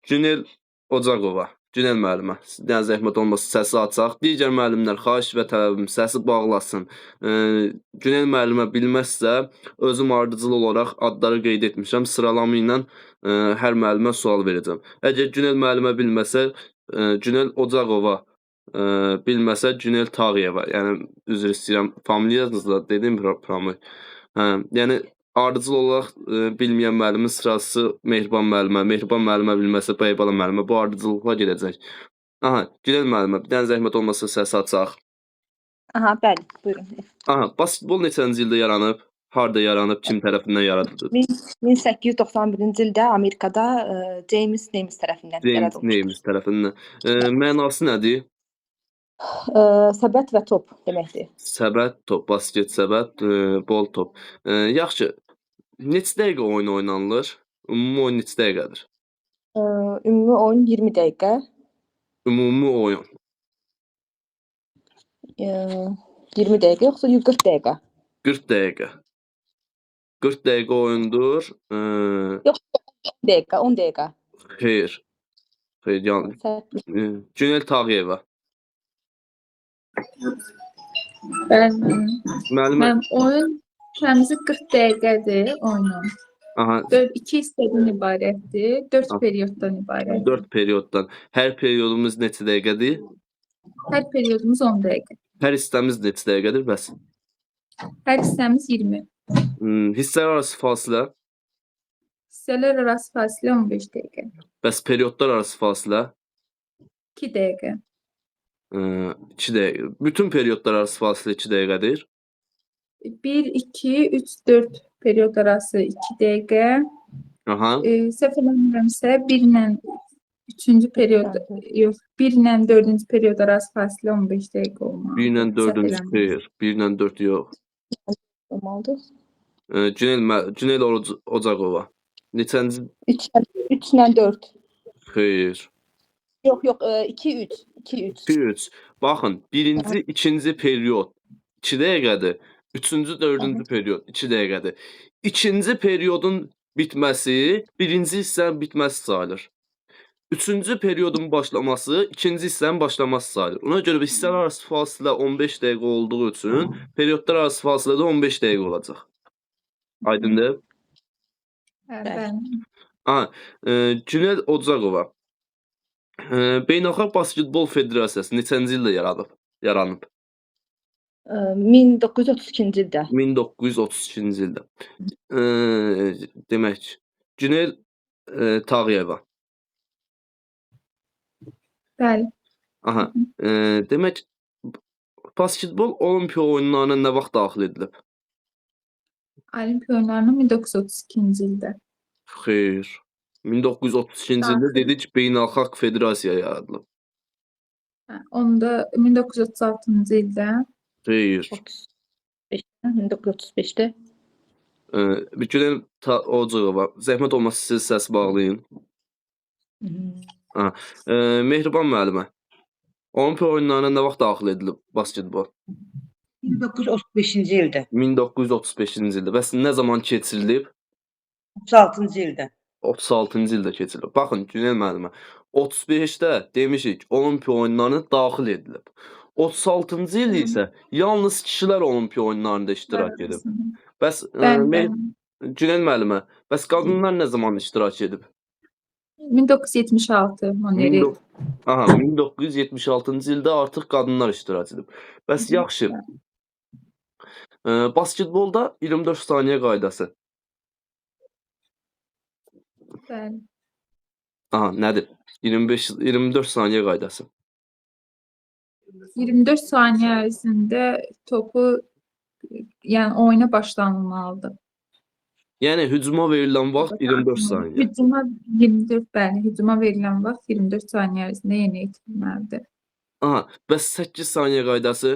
Günel Ocaqova. Günel müəllimə. Sizdən zəhmət olmasa səsi açaq. Digər müəllimlər xahiş və tələbim səsi bağlasın. Günel müəllimə bilməzsə, özüm ardıcıl olaraq adları qeyd etmişəm. Sıralama ilə hər müəllimə sual verəcəm. Əgər Günel müəllimə bilməsə, Günel Ocaqova, bilməsə Günel Tağıyeva. Yəni üzr istəyirəm, familiyanızla dedim promo. Yəni ardıcıl olaraq bilməyən müəllimin sırası Mehriban müəllimə, Mehriban müəllimə bilməsə Bəybala müəllimə bu ardıcıllıqla gedəcək. Aha, Günel müəllimə, bir dənə zəhmət olmasa səsi açaq. Aha, bəli, buyurun. Aha, basketbol neçənci ildə yaranıb? Harda yaranıb? Kim tərəfindən yaradıldı? 1891-ci ildə Amerikada James Names tərəfindən yaradılmışdır. Names tərəfindən. Mənası nədir? Səbət və top deməkdir. Səbət, top, basket, səbət, bol top. Yaxşı, neçə dəqiqə oyun oynanılır? Ümumi oyun neçə dəqiqədir? Ümumi oyun 20 dəqiqə. Ümumi oyun. 20 dəqiqə yoxsa 40 dəqiqə? 40 dəqiqə. 40 dəqiqə oyundur. Yox, 10 dəqiqə, 10 dəqiqə. Xeyr. Xeyr, yanlış. Günel Tağıyeva. Mən oyun təmizi 40 dəqiqədir oyunum. Aha. 2 hissədən ibarətdir, 4 perioddan ibarətdir. 4 perioddan. Hər periodumuz neçə dəqiqədir? Hər periodumuz 10 dəqiqə. Hər hissəmiz neçə dəqiqədir bəs? Hər hissəmiz 20. Hissələr arası fasilə? Hissələr arası fasilə 15 dəqiqə. Bəs periodlar arası fasilə? 2 dəqiqə. 2 dəqiqə. Bütün periodlar arası fasilə 2 dəqiqədir? 1, 2, 3, 4 period arası 2 dəqiqə. Aha. Səhv eləmirəmsə 1 ilə 3-cü period, yox, 1 ilə 4-cü period arası fasilə 15 dəqiqə olmalıdır. 1 ilə 4-cü period, 1 ilə 4 yox. Olmalıdır. Günel Ocaqova. Neçənci? 3 ilə 4. Xeyr. Yox, 2, 3. 2-3. Baxın, birinci, ikinci period 2 dəqiqədir. Üçüncü, dördüncü period 2 dəqiqədir. İkinci periodun bitməsi birinci hissənin bitməsi sayılır. Üçüncü periodun başlaması ikinci hissənin başlaması sayılır. Ona görə hissələr arası fasilə 15 dəqiqə olduğu üçün periodlar arası fasilə də 15 dəqiqə olacaq. Aydındır? Bəli. Günel Ocaqova. Beynəlxalq Basketbol Federasiyası neçənci ildə yaranıb? 1932-ci ildə. 1932-ci ildə. Demək, Günel Tağıyeva. Bəli. Aha. Demək, basketbol olimpiya oyunlarına nə vaxt daxil edilib? Olimpiya oyunlarına 1932-ci ildə. Xeyr. 1932-ci ildə dedik Beynəlxalq Federasiya yaradılıb. Onda 1936-cı ildə. Xeyr. 1935-də. Günel Ocaqova. Zəhmət olmasa siz səs bağlayın. Mehriban müəllimə. Olimpiya oyunlarına nə vaxt daxil edilib basketbol? 1935-ci ildə. 1935-ci ildə. Bəs nə zaman keçirilib? 36-cı ildə. 36-cı ildə keçirilib. Baxın, Günel müəllimə. 35-də demişik, olimpiya oyunlarına daxil edilib. 36-cı il isə yalnız kişilər olimpiya oyunlarında iştirak edib. Bəs Günel müəllimə, bəs qadınlar nə zaman iştirak edib? 1976 Moneri. Aha, 1976-cı ildə artıq qadınlar iştirak edib. Bəs yaxşı. Basketbolda 24 saniyə qaydası. Bəli. Aha, nədir? 24 saniyə qaydası. 24 saniyə ərzində topu, yəni oyuna başlanılmalıdır. Yəni hücuma verilən vaxt 24 saniyə. Hücuma 24, bəli, hücuma verilən vaxt 24 saniyə ərzində yerinə yetirilməlidir. Aha, bəs 8 saniyə qaydası?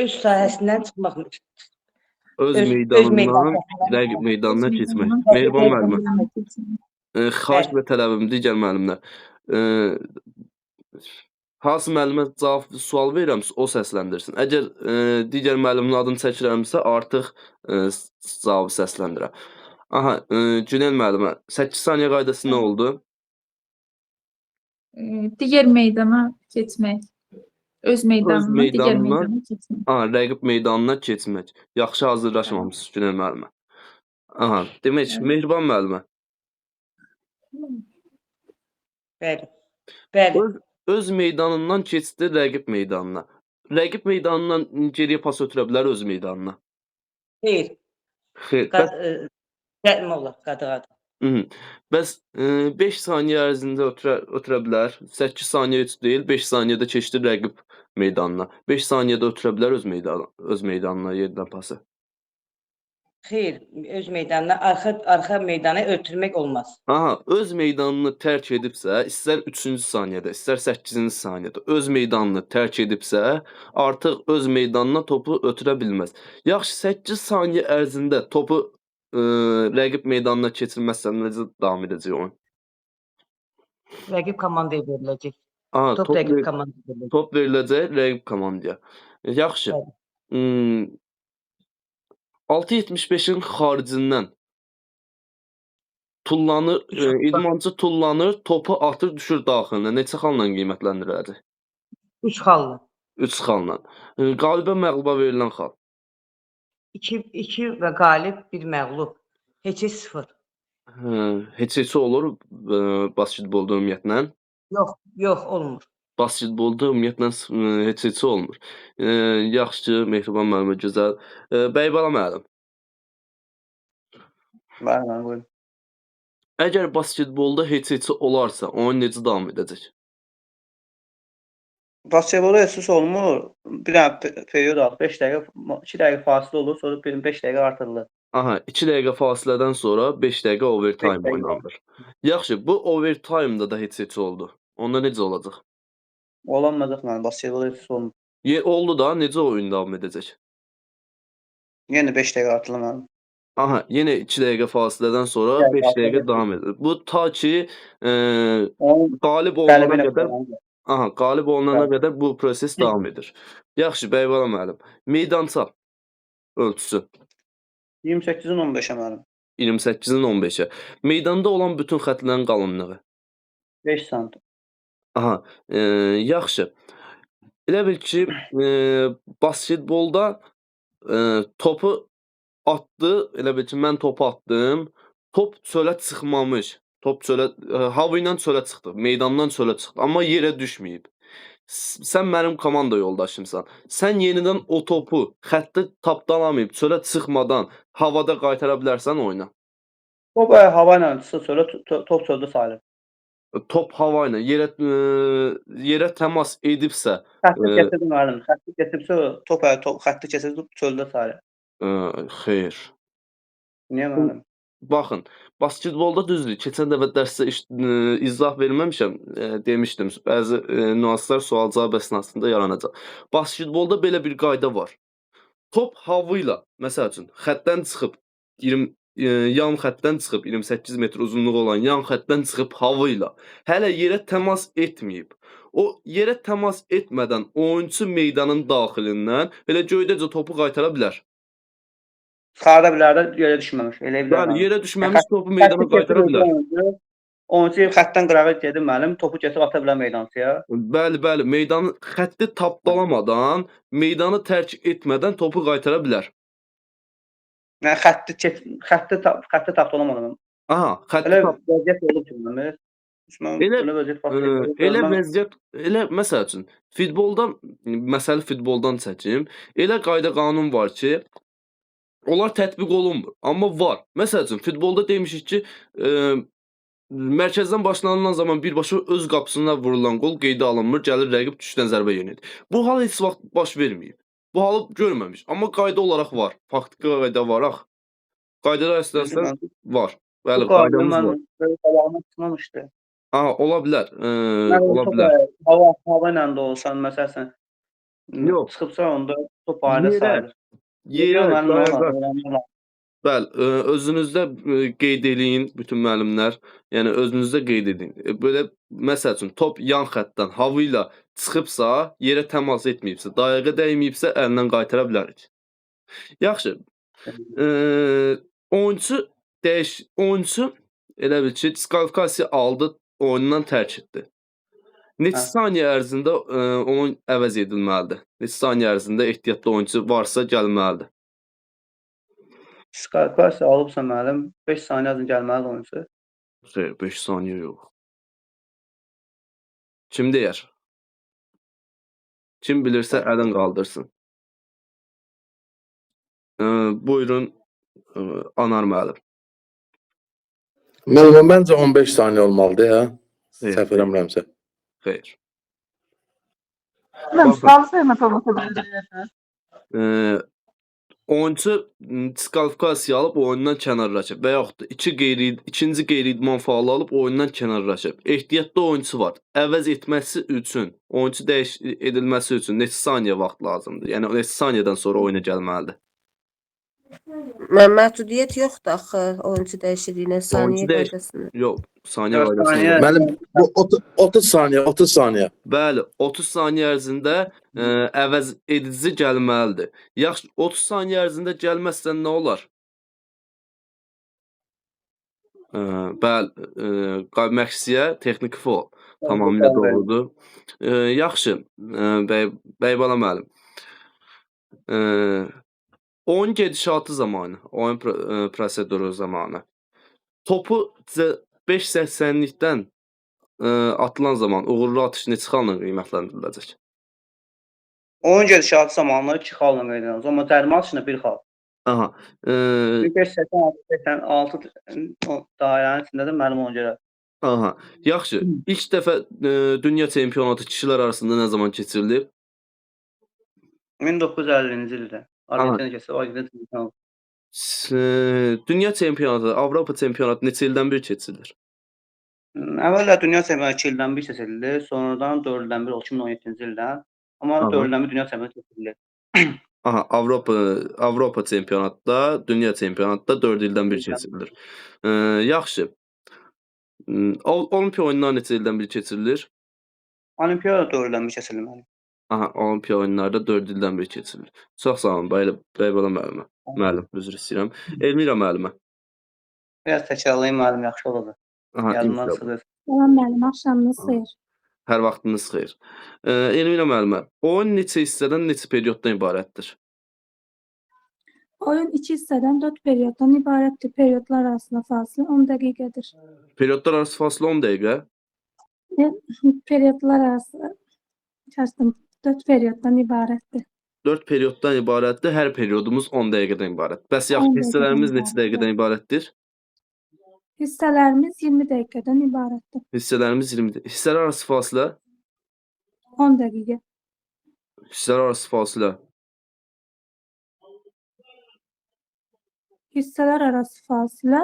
Öz sahəsindən çıxmaq. Öz meydanından rəqib meydanına keçmək. Mehriban müəllimə. Xahiş və tələbim digər müəllimlər. Hansı müəllimə sual verirəm, o səsləndirsin. Əgər digər müəllimin adını çəkirəmsə, artıq cavabı səsləndirəm. Aha, Günel müəllimə, 8 saniyə qaydası nə oldu? Digər meydana keçmək. Öz meydanından digər meydanından- meydana keçmək. Aha, rəqib meydanına keçmək. Yaxşı hazırlaşmamışsınız Günel müəllimə. Aha, demək Mehriban müəllimə, Bəli. Bəli. öz meydanından keçdi rəqib meydanına. Rəqib meydanından geriyə pas ötürə bilər öz meydanına. Xeyr. Xeyr, bəs Gəlmə olar, qadağadır. Bəs 5 saniyə ərzində ötürə bilər. 8 saniyə heç deyil, 5 saniyədə keçdi rəqib meydanına. 5 saniyədə ötürə bilər öz meydanına yeridən pası. Xeyr, öz meydanına arxa meydana ötürmək olmaz. Aha, öz meydanını tərk edibsə, istər 3-cü saniyədə, istər 8-ci saniyədə öz meydanını tərk edibsə, artıq öz meydanına topu ötürə bilməz. Yaxşı, 8 saniyə ərzində topu rəqib meydanına keçirməzsə necə davam edəcək oyun? Rəqib komandaya veriləcək. Aha, Top rəqib komandaya veriləcək. top veriləcək rəqib komandaya. Yaxşı. 6.75-in xaricindən tullanır, idmançı tullanır, topu atır, düşür daxilinə. Neçə xalla qiymətləndirəcək? 3 xalla. 3 xalla. Qalibə məğluba verilən xal. 2 və qalib, 1 məğlub. Heç 0. Heç olur basketbolda ümumiyyətlə. Yox, olmur. Basketbolda ümumiyyətlə heç olmur. Yaxşı, Mehriban müəllimə, gözəl. Bəybala müəllim, Bəli, buyurun. əgər basketbolda heç olarsa, oyun necə davam edəcək? Basketbolda heç olmur. Bir dənə period var. 5 dəqiqə, 2 dəqiqə fasilə olur, sonra 5 dəqiqə artırılır. Aha, 2 dəqiqə fasilədən sonra 5 dəqiqə overtime 5 dəqiqə. oynanır. Yaxşı, bu overtime-da da heç oldu. Onda necə olacaq? Olamayacaq mənim basketbolda heç olmur. Oldu da, necə oyun davam edəcək? Yenə 5 dəqiqə artırılır mənim. Aha, yenə 2 dəqiqə fasilədən sonra Yəni, 5 dəqiqə fasilə davam edir. Bu ta ki Onun qalib olunana qələbə ilə qədər, qazanır. aha, qalib olunana Bəli. qədər bu proses davam edir. Yaxşı, Bəybala müəllim, meydança ölçüsü 28-in 15-ə mənim. 28-in 15-ə. Meydanda olan bütün xəttlərin qalınlığı. 5 sm. Aha, yaxşı. Elə bil ki, basketbolda topu atdı, elə bil ki, mən topu atdım. Top çölə çıxmamış. Top çölə hava ilə çölə çıxdı, meydandan çölə çıxdı, amma yerə düşməyib. Sən mənim komanda yoldaşımsan. Sən yenidən o topu xəttə tapdalamayıb, çölə çıxmadan havada qaytara bilərsən oyuna. Top hava ilə çıxsa çölə, top çöldə sayılır. Top hava ilə yerə təmas edibsə, Xətti keçirdi müəllim. Xətti keçibsə, top xətti keçirdi, çöldə sayılır. xeyr. Niyə müəllim? Baxın, basketbolda düzdür. Keçən dəfə dərsdə izah verməmişəm, demişdim. Bəzi nüanslar sual-cavab əsnasında yaranacaq. Basketbolda belə bir qayda var. Top hava ilə, məsəl üçün, xəttdən çıxıb yan xəttdən çıxıb 28 metr uzunluğu olan yan xəttdən çıxıb hava ilə hələ yerə təmas etməyib. O yerə təmas etmədən oyunçu meydanın daxilindən elə göydəcə topu qaytara bilər. Çıxarda bilər də yerə düşməmiş. Elə bilər. Bəli, yerə düşməmiş topu meydana qaytara bilər. Oyunçu xəttdən qırağa gedir müəllim, topu keçib ata bilər meydançıya. Bəli, meydanı xətti tapdalamadan, meydanı tərk etmədən topu qaytara bilər. Yəni xətti tapdalamadan. Aha, Elə vəziyyət olub ki, müəllim. Elə vəziyyət, elə məsəl üçün, məsələ futboldan çəkim, elə qayda qanun var ki, onlar tətbiq olunmur, amma var. Məsəl üçün, futbolda demişik ki, mərkəzdən başlanılan zaman birbaşa öz qapısına vurulan qol qeydə alınmır, gəlir rəqib düşdən zərbə yenidir. Bu hal heç vaxt baş verməyib. Bu halı görməmiş, amma qayda olaraq var. Faktiki qayda varaq. Qaydada əsasən var. Bəli, qaydamız var. Qabağına çıxmamışdı. Aha, ola bilər. Ola bilər. Hava ilə də olsan, məsələn, Yox. çıxıbsa onda top ayrı sayılır. Bəli, özünüzdə qeyd eləyin bütün müəllimlər. Yəni özünüzdə qeyd edin. Belə məsəl üçün top yan xəttdən hava ilə çıxıbsa, yerə təmas etməyibsə, dayağa dəyməyibsə, əlindən qaytara bilərik. Yaxşı. Oyunçu oyunçu elə bil ki, diskvalifikasiya aldı, oyundan tərk etdi. Neçə Hə. saniyə ərzində onun əvəz edilməlidir? Neçə saniyə ərzində ehtiyatlı oyunçu varsa gəlməlidir? Diskvalifikasiya alıbsa müəllim 5 saniyə azın gəlməli oyunçu. Xeyr, 5 saniyə yox. Kim deyər? Kim bilirsə əlin qaldırsın. Buyurun, Anar müəllim. Müəllim, məncə 15 saniyə olmalıdır, ya. Xeyr, Səhv eləmirəmsə. xeyr. Mən Baxın. sual zəhmət olmasa biləcəyəm. Oyunçu diskvalifikasiya alıb oyundan kənarlaşıb və yaxud da ikinci qeyri-idman faulı alıb oyundan kənarlaşıb. Ehtiyatlı oyunçu var. Əvəz etməsi üçün, oyunçu edilməsi üçün neçə saniyə vaxt lazımdır? Yəni neçə saniyədən sonra oyuna gəlməlidir? Məhdudiyyət yoxdur axı oyuncu dəyişikliyinə, saniyə dəyiş- qaydasına. Yox, saniyə Dörd qaydasında. saniyə. Müəllim, bu 30 saniyə, 30 saniyə. Bəli, 30 saniyə ərzində əvəz edici gəlməlidir. Yaxşı, 30 saniyə ərzində gəlməzsə nə olar? Bəli, məqsiyə texniki faul. Tamamilə doğrudur. Yaxşı, Bəybala müəllim. Oyun gedişatı zamanı, oyun proseduru zamanı topu 5.80-likdən atılan zaman uğurlu atış neçə xalla qiymətləndiriləcək? Oyun gedişatı zamanları 2 xalla qeydilənilir. Amma cərimə atışında 1 xal. Aha. 586 dairənin içindədir mənim ona görə. Aha. Yaxşı. İlk dəfə dünya çempionatı kişilər arasında nə zaman keçirilib? 1950-ci ildə. Argentina keçdi, Argentina. Dünya çempionatı, Avropa çempionatı neçə ildən bir keçirilir? Əvvəllər dünya çempionatı 2 ildən bir keçirildi, sonradan 4 ildən bir 2017-ci ildən. Amma Aha. 4 ildən bir dünya çempionatı keçirildi. Aha, Avropa çempionatda, dünya çempionatda 4 ildən bir keçirilir. Yaxşı. Olimpiya oyunları neçə ildən bir keçirilir? Olimpiyada 4 ildən bir keçirilməli. Aha, Olimpiya oyunlarda 4 ildən bir keçirilir. Çox sağ olun, Bəybala müəllimə. Müəllim, üzr istəyirəm. Elmira müəllimə. Biraz təkrarlayım müəllim, yaxşı olacaq. Aha, Yadımdan inşallah. çıxır. Salam müəllim, axşamınız xeyir. Hər vaxtınız xeyir. Elmira müəllimə, oyun neçə hissədən, neçə perioddan ibarətdir? Oyun 2 hissədən 4 perioddan ibarətdir. Periodlar arasında fasilə 10 dəqiqədir. Periodlar arası fasilə 10 dəqiqə. Periodlar arası 4 perioddan ibarətdir. 4 perioddan ibarətdir. Hər periodumuz 10 dəqiqədən ibarətdir. Bəs yaxşı 10 hissələrimiz dəqiqədən neçə dəqiqədən ibarətdir? Hissələrimiz 20 dəqiqədən ibarətdir. Hissələrimiz 20 dəqiqə. Hissələr arası fasilə? 10 dəqiqə. Hissələr arası fasilə. Hissələr arası fasilə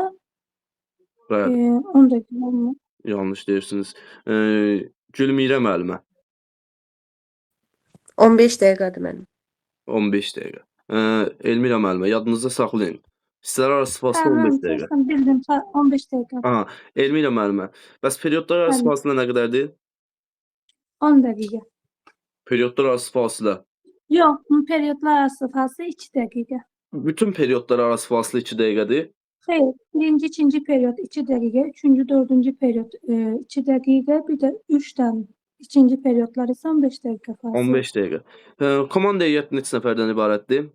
Bəli, 10 dəqiqə olmur. yanlış deyirsiniz. Gülmirə müəllimə 15 dəqiqədir mənim. 15 dəqiqə. Elmira müəllimə yadınızda saxlayın. Hissələr arası fasilə 15 dəqiqə. Mən bildim 15 dəqiqə. Aha, Elmira müəllimə. Bəs periodlar arası Bəli. fasilə nə qədərdir? 10 dəqiqə. Periodlar arası fasilə. Yox, periodlar arası fasilə 2 dəqiqə. Bütün periodlar arası fasilə 2 dəqiqədir. Xeyr, birinci, ikinci period 2 dəqiqə, üçüncü, dördüncü period 2 dəqiqə, bir də 3-dən ikinci periodlar isə 15 dəqiqə fasilə. 15 dəqiqə. Komanda heyəti neçə nəfərdən ibarətdir?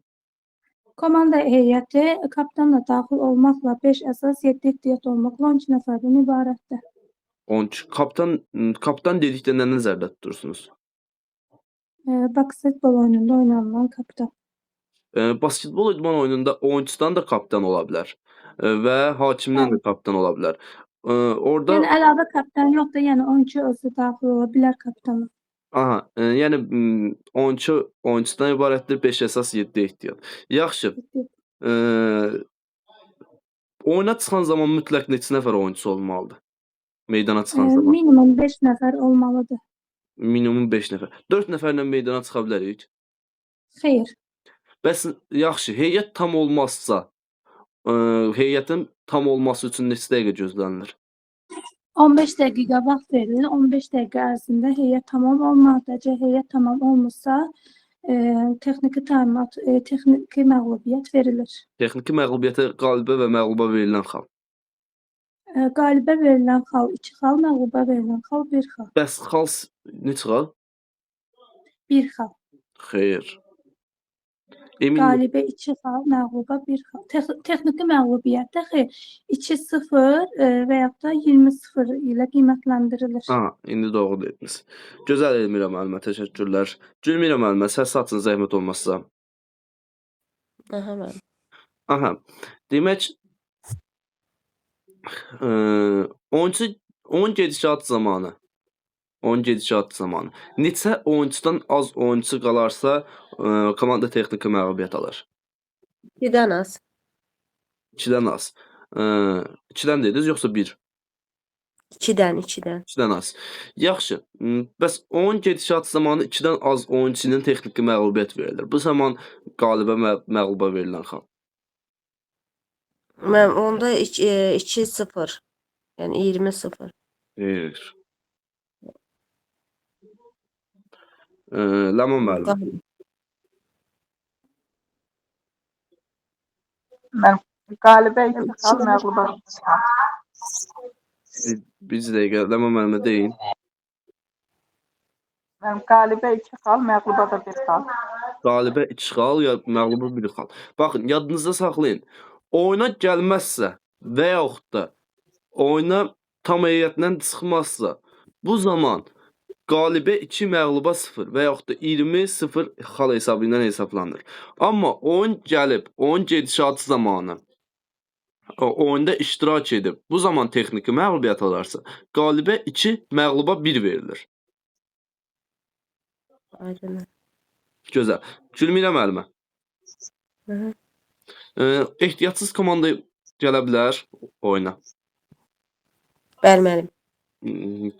Komanda heyəti kapitanla daxil olmaqla 5 əsas, 7 ehtiyat olmaqla 12 nəfərdən ibarətdir. 12. Kapitan dedikdə nə nəzərdə tutursunuz? Basketbol oyununda oynanılan kapitan. Basketbol idman oyununda oyunçudan da kapitan ola bilər və hakimdən də kapitan ola bilər. Orada Yəni əlavə kapitan yoxdur, yəni oyunçu özü daxil ola bilər kapitana. aha, yəni oyunçudan ibarətdir, 5 əsas, 7 ehtiyat. Yaxşı. Oyuna çıxan zaman mütləq neçə nəfər oyunçu olmalıdır? Meydana çıxan zaman Minimum 5 nəfər olmalıdır. minimum 5 nəfər. 4 nəfərlə meydana çıxa bilərik. Xeyr. Bəs yaxşı, heyət tam olmazsa, heyətin tam olması üçün neçə dəqiqə gözlənilir? 15 dəqiqə vaxt verilir. 15 dəqiqə ərzində heyət tamam olmalıdır. Heyət tamam olmursa, texniki təminat, texniki məğlubiyyət verilir. Texniki məğlubiyyətə qalibə və məğluba verilən xal. Qalibə verilən xal 2 xal, məğluba verilən xal 1 xal. Bəs xal neçə xal? 1 xal. Xeyr. Emin Qalibə 2 xal, məğluba 1 xal. Texniki məğlubiyyətdə xeyr, 2-0 və yaxud da 20-0 ilə qiymətləndirilir. Ha, indi doğru dediniz. Gözəl Elmira müəllimə, təşəkkürlər. Gülmira müəllimə, səs açın zəhmət olmazsa. Aha, müəllim. Aha. Demək, oyun gedişat zamanı neçə oyunçudan az oyunçu qalarsa, komanda texniki məğlubiyyət alır. 2-dən az. 2-dən az. 2-dən dediniz, yoxsa 1? 2-dən. 2-dən az. Yaxşı. Bəs oyun gedişatı zamanı 2-dən az oyunçunun texniki məğlubiyyət verilir. Bu zaman qalibə məğluba verilən xal. Mən onda 2-0. Yəni 20-0. Xeyr. Ləman müəllim. Mən qalibə 2 xal, məğluba 1 xal. Bir dəqiqə, Ləman müəllimə deyin. Mən qalibə 2 xal, məğluba da 1 xal. Qalibə 2 xal, ya məğluba 1 xal. Baxın, yadınızda saxlayın. Oyuna gəlməzsə və yaxud da oyuna tam heyətlə çıxmazsa, bu zaman qalibə 2, məğluba 0 və yaxud da 20-0 xal hesabı ilə hesablanır. Amma oyun gəlib, oyun gedişatı zamanı oyunda iştirak edib, bu zaman texniki məğlubiyyət alarsa, qalibə 2, məğluba 1 verilir. Aydın. Gözəl. Gülmira müəllimə. Hı. Ehtiyatsız komanda gələ bilər oyuna. Bəli, müəllim.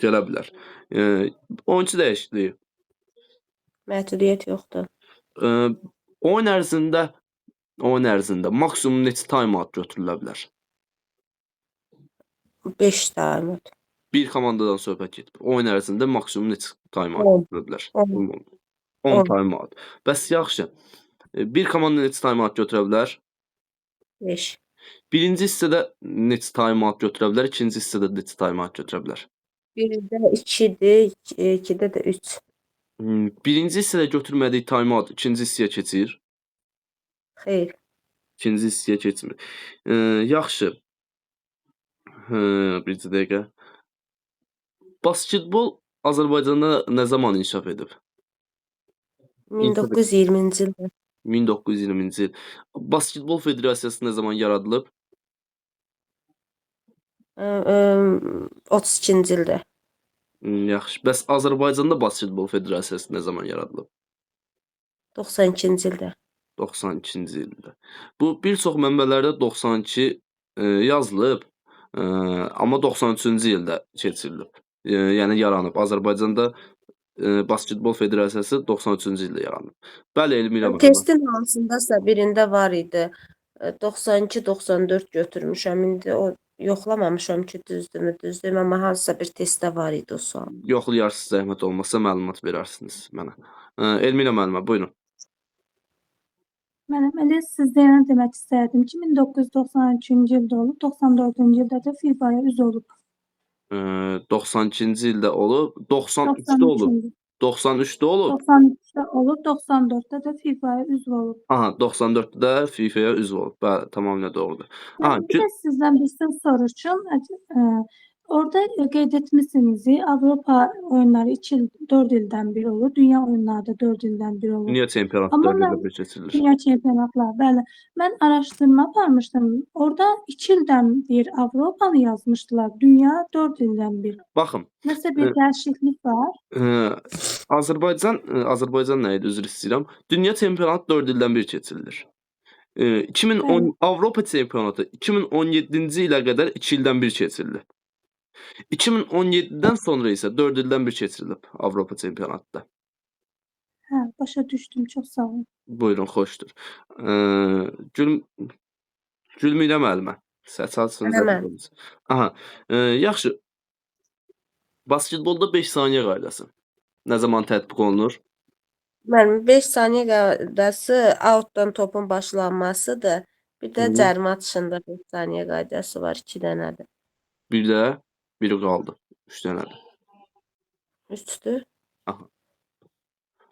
Gələ bilər. Oyunçu dəyişikliyi. Məhdudiyyət yoxdur. Oyun ərzində maksimum neçə time-out götürülə bilər? 5 timeout. Bir komandadan söhbət gedir. Oyun ərzində maksimum neçə time-out 10. götürülə bilər? 10. 10 time-out. Bəs yaxşı. Bir komanda neçə time-out götürə bilər? 5. Birinci hissədə neçə time-out götürə bilər? İkinci hissədə neçə time-out götürə bilər? 1-də 2-dir, 2-də də 3. Birinci hissədə götürmədiyi time-out ikinci hissəyə keçir. Xeyr. İkinci hissəyə keçmir. Yaxşı. Bir dəqiqə. Basketbol Azərbaycanda nə zaman inkişaf edib? 1920-ci ildə. 1920-ci il. Basketbol Federasiyası nə zaman yaradılıb? 32-ci ildə. Yaxşı. Bəs Azərbaycanda Basketbol Federasiyası nə zaman yaradılıb? 92-ci ildə. 92-ci ildə. Bu bir çox mənbələrdə 92 yazılıb, amma 93-cü ildə keçirilib. Yəni yaranıb. Azərbaycanda Basketbol Federasiyası 93-cü ildə yaranıb. Bəli, Elmira müəllimə. Testin hansındasa birində var idi. 92-94 götürmüşəm. İndi o yoxlamamışam ki, düzdürmü, düzdür, amma hansısa bir testdə var idi o sual. Yoxlayarsınız, zəhmət olmazsa məlumat verərsiniz mənə. Elmira müəllimə, buyurun. Mənim elə sizlərə demək istərdim ki, 1993-cü ildə olub, 94-cü ildə də FIBA-ya üzv olub. 92-ci ildə olub, 93-də olub. 93-də olub. 93-də olub, 94-də də FIBA-ya üzv olub. Aha, 94-də də FIFA-ya üzv olub. Bəli, tamamilə doğrudur. Aha, Bir də sizdən bir söz soruşum. Orada qeyd etmişsiniz, Avropa oyunları 4 ildən bir olur, dünya oyunları da 4 ildən bir olur. dünya çempionatı Amma 4 mən- ildə bir keçirilir. Dünya çempionatları, bəli. Mən araşdırma aparmışdım. Orada 2 ildən bir Avropanı yazmışdılar, dünya 4 ildən bir. Baxın, Nəsə bir dəyişiklik var. Azərbaycan nə idi, üzr istəyirəm. Dünya çempionatı 4 ildən bir keçirilir. 2010 Bəli. Avropa çempionatı 2017-ci ilə qədər 2 ildən bir keçirilir. 2017-dən sonra isə 4 ildən bir keçirilib Avropa çempionatında. Hə, başa düşdüm. Çox sağ olun. Buyurun, xoşdur. Gülmira müəllimə, səs açsın. Mən. Aha, yaxşı. Basketbolda 5 saniyə qaydası nə zaman tətbiq olunur? Mənim 5 saniyə qaydası outdan topun başlanmasıdır. Bir də Hı. cərimə atışında 5 saniyə qaydası var, 2 dənədir. Bir də biri qaldı. 3 dənədir. Üstü.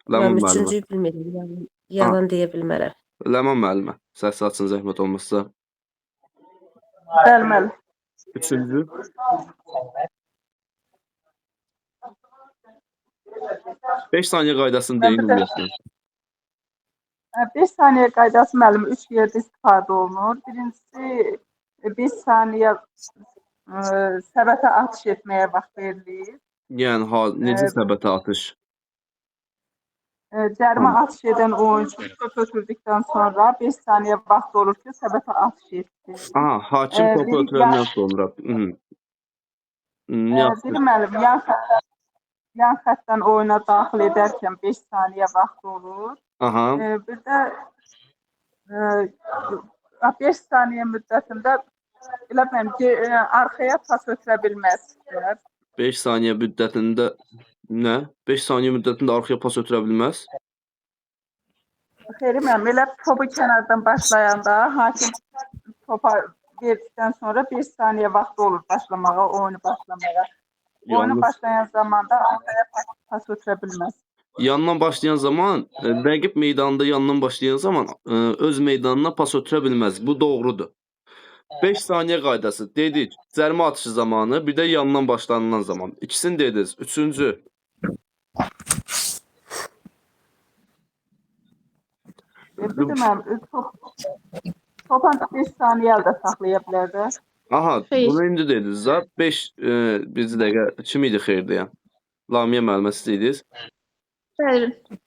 Ləman Mən müəllimə. üçüncüyü bilmirəm. Yalan deyə bilmərəm. Ləman müəllimə. Səs açın zəhmət olmazsa. Bəli. Üçüncü. Beş saniyə qaydasını deyin ümumiyyətlə. 5 saniyə qaydası müəllim 3 yerdə istifadə olunur. Birincisi 5 saniyə səbətə atış etməyə vaxt verilir. Yəni necə səbətə atış? Cərimə atış edən oyunçu top ötürdükdən sonra 5 saniyə vaxt olur ki, səbətə atış etsin. Hakim topu ötürəndən sonra. Biri müəllim yan xəttdən oyuna daxil edərkən 5 saniyə vaxt olur. Bir də 5 saniyə müddətində elə bilməm ki, arxaya pas ötürə bilməzlər. 5 saniyə müddətində nə? 5 saniyə müddətində arxaya pas ötürə bilməz? Xeyr, müəllim, elə topu kənardan başlayanda hakim topa verdikdən sonra 5 saniyə vaxt olur başlamağa, oyunu başlamağa. Oyunu başlayan zamanda arxaya pas ötürə bilməz. Yandan başlayan zaman, rəqib meydanında yandan başlayan zaman öz meydanına pas ötürə bilməz. Bu doğrudur. 5 saniyə qaydası dedik, cərimə atışı zamanı, bir də yandan başlanılan zaman. İkisini dediniz. Üçüncü. Bilməm, top ancaq 5 saniyə əldə saxlaya bilər də. Bunu indi dediniz. 5 bir dəqiqə kim idi xeyr deyən? Lamiyə müəllimə siz idiniz.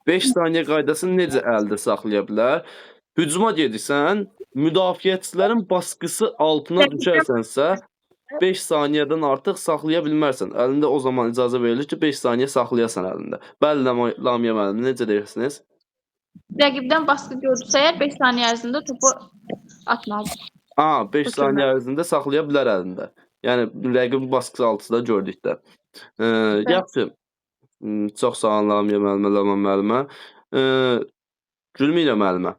5 saniyə qaydasını necə əldə saxlaya bilər? Hücuma gedirsən, müdafiəçilərin baskısı altına düşərsənsə, 5 saniyədən artıq saxlaya bilmərsən. Əlində o zaman icazə verilir ki, 5 saniyə saxlayasan əlində. Bəli, Lamiyə müəllim, necə deyirsiniz? Rəqibdən baskı gördüsə, 5 saniyə ərzində topu atmalıdır. 5 saniyə ərzində saxlaya bilər əlində. Yəni, rəqibin baskısı altında gördükdə. Yaxşı. Çox sağ olun, Lamiyə müəllimə, Ləman müəllimə. Gülmira müəllimə.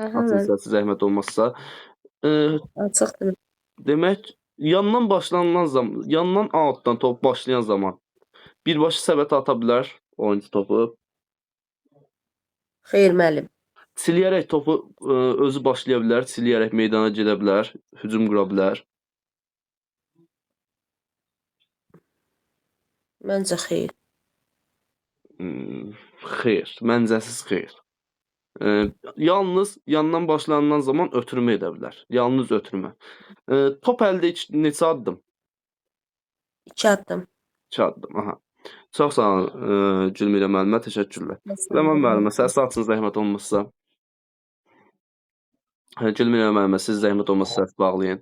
Açın zəhmət olmazsa. Açıqdır. Demək, yandan başlanılan zaman, yandan altdan top başlayan zaman birbaşa səbətə ata bilər oyuncu topu. Xeyr, müəllim. Siliyərək topu özü başlaya bilər, siliyərək meydana gedə bilər, hücum qura bilər. Məncə xeyr. Xeyr, məncəsiz xeyr. Yalnız yandan başlanılan zaman ötürmə edə bilər. Yalnız ötürmə. Top əldə neçə addım? 2 addım. 2 addım, Çox sağ olun, Gülmira müəllimə, təşəkkürlər. Ləman müəllimə, səs açın zəhmət olmazsa. Gülmira müəllimə, siz zəhmət olmazsa səs bağlayın.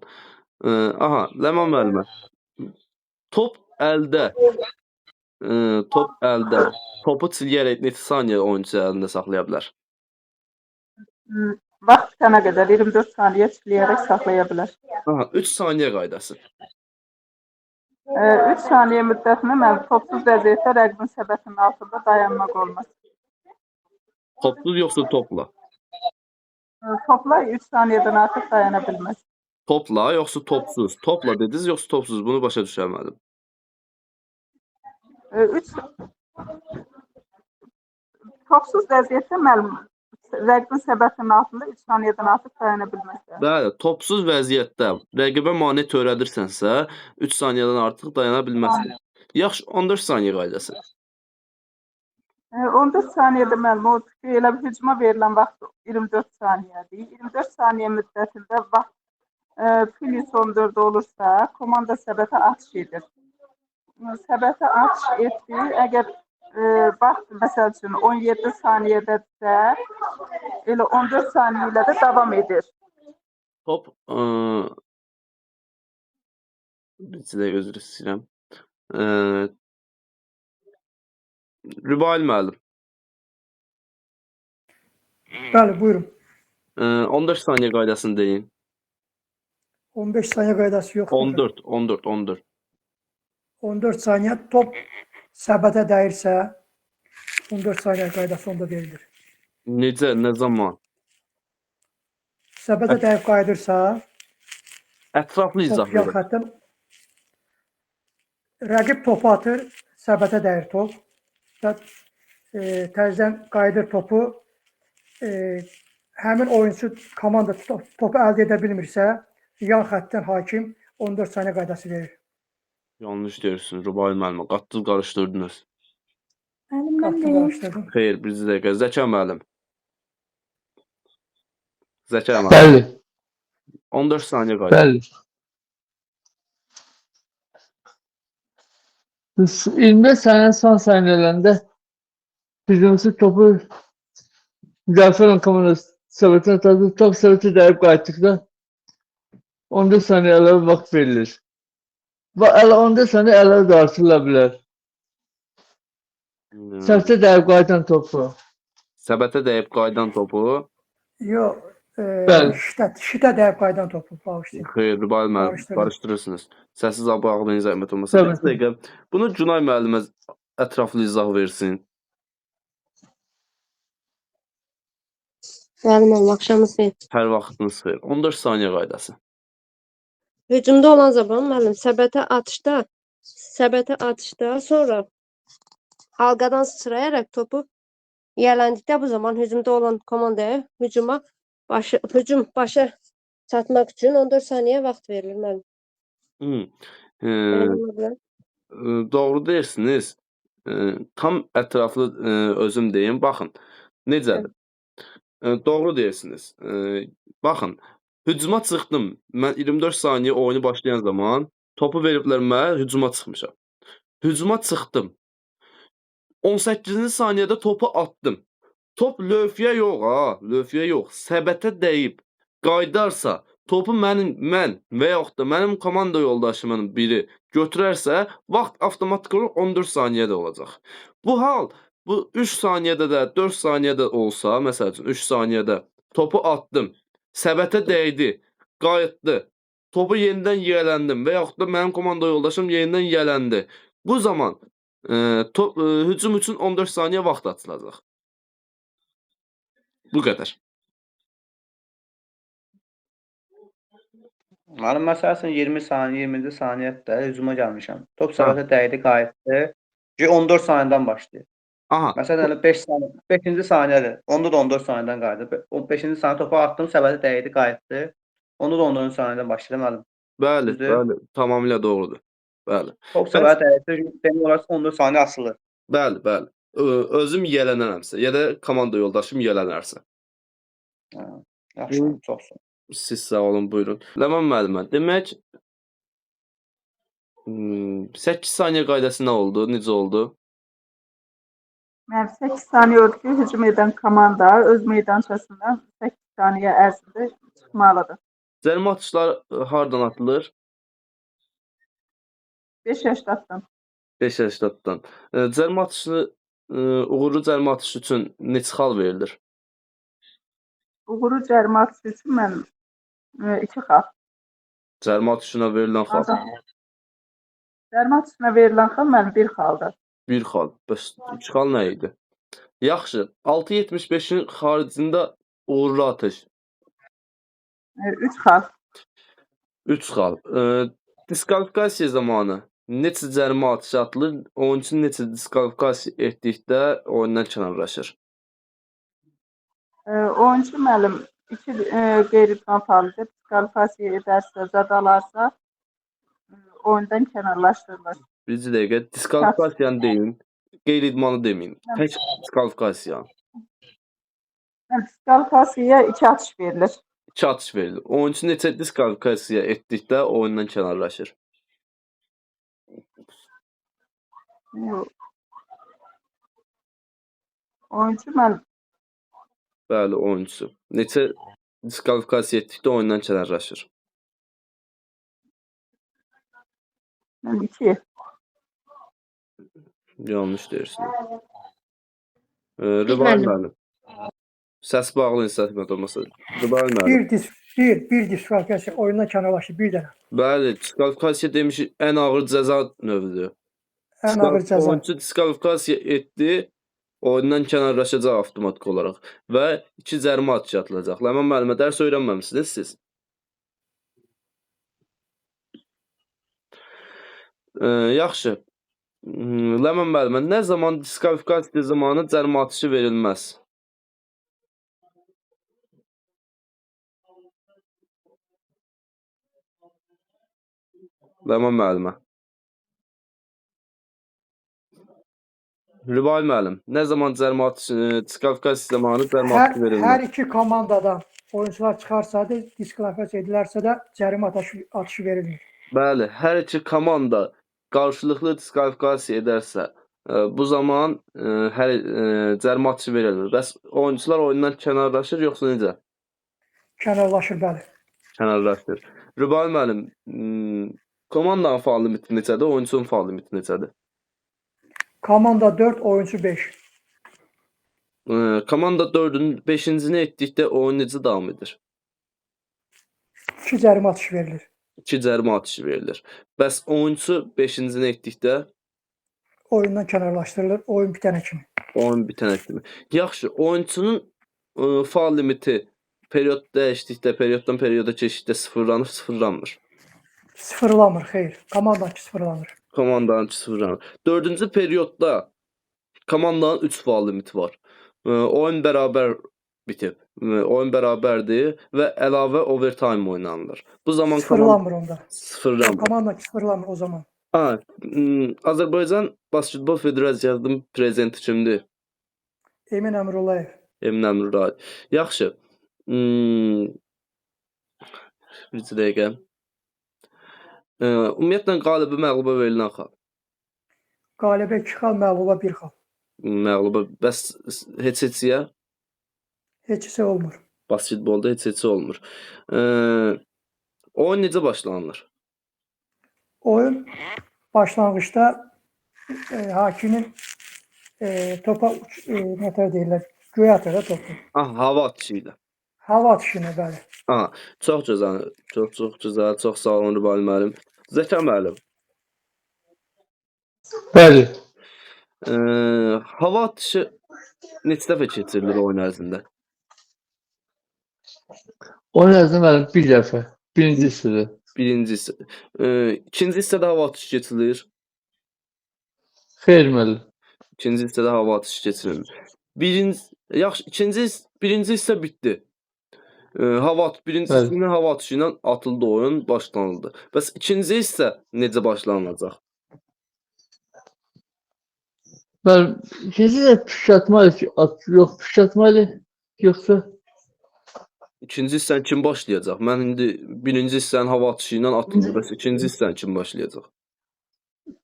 Ləman müəllimə, top əldə, topu çiliyərək neçə saniyə oyuncu əlində saxlaya bilər? Vaxt bitənə qədər 24 saniyə çiliyərək saxlaya bilər. 3 saniyə qaydası. 3 saniyə müddətində mənim topsuz vəziyyətdə rəqibin səbətinin altında dayanmaq olmaz. Topsuz yoxsa topla? Topla 3 saniyədən artıq dayana bilməz. Topla yoxsa topsuz? Topla dediniz yoxsa topsuz? Bunu başa düşəmədim. Topsuz vəziyyətdə mənim rəqibin səbətinin altında 3 saniyədən artıq dayana bilməz. Bəli, topsuz vəziyyətdə rəqibə mane törədirsənsə, 3 saniyədən artıq dayana bilməzsən. Yaxşı, 14 saniyə qaydası. 14 saniyədə mənim odur ki, elə bir hücuma verilən vaxt 24 saniyədir. 24 saniyə müddətində vaxt plus 14 olursa, komanda səbətə atış edir. Səbətə atış etdi, əgər vaxt məsəl üçün 17 saniyədədirsə, elə 14 saniyə ilə də davam edir. Top bir özür istəyirəm. Rübail müəllim. Bəli, buyurun. 14 saniyə qaydasını deyin. 15 saniyə qaydası yoxdur. 14. 14 saniyə top səbətə dəyirsə 14 saniyə qaydası onda verilir. Necə, nə zaman? Səbətə dəyib qayıdırsa Ətraflı izah top yan verin. xətdən rəqib topu atır, səbətə dəyir top. Təzədən qayıdır topu. Həmin oyunçu komanda topu əldə edə bilmirsə, yan xəttdən hakim 14 saniyə qaydası verir. Yanlış deyirsiniz Rubai müəllimə. Qatdız qarışdırdınız. Müəllim, mən Qatdı deyim. qarışdırdım. Xeyr, bir dəqiqə. Zəkə müəllim. Zəkə müəllim. Bəli, 14 saniyə qayda. bəli. 25 saniyə son saniyələrində hücumçu topu müdafiə komandası səbətə atardı. Top səbətə dəyib qayıtdıqda 14 saniyə əlavə vaxt verilir. Və 14 saniyə əlavə də artırıla bilər. Səbətə dəyib qayıdan topu. Səbətə dəyib qaydan topu. Yox, Bəli. şitə dəyib qaydan topu. Bağışlayın. Xeyr, Rubai müəllim, Qarışdırdım. qarışdırırsınız. Səssiz bağlayın zəhmət olmasa. Təbii. Bir dəqiqə. Bunu Günay müəllimə ətraflı izah versin. Müəllim olun, axşamınız xeyir. Hər vaxtınız xeyir. 14 saniyə qaydası. Hücumda olan zaman müəllim səbətə atışda sonra halqadan sıçrayaraq topu yələndikdə bu zaman hücumda olan komandaya hücum başa çatmaq üçün 14 saniyə vaxt verilir müəllim. Belə ola bilər. Doğru deyirsiniz. Tam ətraflı özüm deyim. Baxın, necədir? Doğru deyirsiniz. Baxın, hücuma çıxdım. Mən 24 saniyə oyunu başlayan zaman topu veriblər mənə, hücuma çıxmışam. Hücuma çıxdım. 18-ci saniyədə topu atdım. Top lövhəyə yox ha, lövhəyə yox. Səbətə dəyib qaydarsa, topu mən və yaxud da mənim komanda yoldaşımın biri götürərsə, vaxt avtomatik olaraq 14 saniyədə olacaq. Bu hal, bu 3 saniyədə də, 4 saniyədə olsa, məsəl üçün 3 saniyədə topu atdım, səbətə dəydi, qayıtdı, topu yenidən yiyələndim və yaxud da mənim komanda yoldaşım yenidən yiyələndi. Bu zaman hücum üçün 14 saniyə vaxt açılacaq. Bu qədər. Mənim məsələn 20 saniyə, 20-ci saniyədə hücuma gəlmişəm. Top səbətə dəydi, qayıtdı. 14 saniyədən başlayır. Aha. Məsələn 5 saniyə, 5-ci saniyədir. Onda da 14 saniyədən qayıdır. 5-ci saniyə topu atdım, səbətə dəydi, qayıtdı. Onda da 14 saniyədən başlayır müəllim. Bəli, Düzdür? bəli, tamamilə doğrudur. Bəli. Top səbətə dəydi, demək olar 14 saniyə asılır. Bəli, bəli. Özüm yiyələnərəmsə, ya da komanda yoldaşım yiyələnərsə. Yaxşı, çox sağ ol. Siz sağ olun, buyurun. Ləman müəllimə, demək 8 saniyə qaydası nə oldu? Necə oldu? Yəni 8 saniyə oldu ki, hücum edən komanda öz meydançasından 8 saniyə ərzində çıxmalıdır. Cərimə atışlar hardan atılır? 5-8-dan. 5-8-dan. Cərimə atışı, uğurlu cərimə atışı üçün neçə xal verilir? Uğurlu cərimə atışı üçün mənim 2 xal. Cərimə atışına verilən xal. Cərimə atışına verilən xal mənim 1 xaldır. 1 xal. Bəs 2 xal nə idi? Yaxşı. 6.75-in xaricində uğurlu atış. 3 xal. 3 xal. Diskvalifikasiya zamanı neçə cərimə atışı atılır? Oyunçu neçə diskvalifikasiya etdikdə oyundan kənarlaşır? Oyuncu müəllim 2 qeyri-idman fəaliyyəti diskvalifikasiya edərsə, zədalarsa oyundan kənarlaşdırılır. Bir dəqiqə. Diskvalifikasiyanı deyin. Qeyri-idmanı deməyin. Tək diskvalifikasiya. Diskvalifikasiyaya 2 atış verilir. 2 atış verilir. Oyuncu neçə diskvalifikasiya etdikdə oyundan kənarlaşır? Oyuncu müəllim Bəli, oyuncusu. Neçə diskvalifikasiya etdikdə oyundan kənarlaşır? 2. Yanlış deyirsiniz. Rıbai müəllim. Səs bağlayın, səhvət olmasa. Rıbai müəllim. Bir diskvalifikasiya oyundan kənarlaşır, bir dənə. Bəli, diskvalifikasiya demişik ən ağır cəza növüdür. Ən ağır cəza. Oyuncu diskvalifikasiya etdi, oyundan kənarlaşacaq avtomatik olaraq və 2 cərimə atışı atılacaq. Ləman müəllimə dərs öyrənməmisiniz siz. Yaxşı. Ləman müəllimə, nə zaman diskvalifikasiya zamanı cərimə atışı verilməz? Ləman müəllimə. Rübai müəllim, nə zaman cərimə atışı, diskvalifikasiya zamanı cərimə Hər, atışı verilməz? hər iki komandadan oyuncular çıxarsa da, diskvalifikasiya edilərsə də cərimə atışı verilmir. Bəli, hər iki komanda qarşılıqlı diskvalifikasiya edərsə, bu zaman cərimə atışı verilmir. Bəs oyuncular oyundan kənarlaşır, yoxsa necə? Kənarlaşır, bəli. Kənarlaşır. Rübai müəllim, komandanın faal limiti neçədir, oyunçunun faal limiti neçədir? Komanda 4, oyuncu 5. Komanda 4-ün 5-cini etdikdə oyun necə davam edir? 2 cərimə atışı verilir. 2 cərimə atışı verilir. Bəs oyunçu 5-cini etdikdə Oyundan kənarlaşdırılır, oyun bitənə kimi. oyun bitənə kimi. Yaxşı, oyunçunun faal limiti period dəyişdikdə, perioddan perioda keçdikdə sıfırlanır. Sıfırlamır, xeyr. Komandanki sıfırlanır. Komandanın sıfırlanır. 4-cü periodda komandanın 3 faal limiti var. Oyun bərabər bitib. Oyun bərabərdir və əlavə overtime oynanılır. Bu zaman Sıfırlanmır onda. sıfırlanmır. Komandaki sıfırlanmır o zaman. Azərbaycan Basketbol Federasiyasının prezidenti kimdir? Emin Əmrullayev. Emin Əmrullayev. Yaxşı. Bir dəqiqə. Ümumiyyətlə qalibi məğluba verilən xal. Qalibə 2 xal, məğluba 1 xal. Məğluba. Bəs heç-heçiyə? Heçisi olmur. Basketbolda heç-heçi olmur. Oyun necə başlanılır? Oyun başlanğıçda hakimin topa nətər deyirlər, göyə atır da topu. Hava atışı ilə. Hava atışını, bəli. Çox gözəl. Çox gözəl. Çox sağ olun Rübai müəllim. Zəkə müəllim. Bəli. Hava atışı neçə dəfə keçirilir oyun ərzində? Oyun ərzində mənim bir dəfə. Birinci hissədə. Birincisi. İkinci hissədə hava atışı keçirilir. Xeyr müəllim. İkinci hissədə hava atışı keçirilir. Yaxşı, birinci hissə bitdi. Birinci Bəli. hissənin hava atışı ilə atıldı oyun, başlanıldı. Bəs ikinci hissə necə başlanılacaq? Mənim ikinci də püşkatma yox, püşkatma yoxsa İkinci hissəni kim başlayacaq? Mən indi birinci hissənin hava atışı ilə atıldı. Bəs ikinci hissəni kim başlayacaq?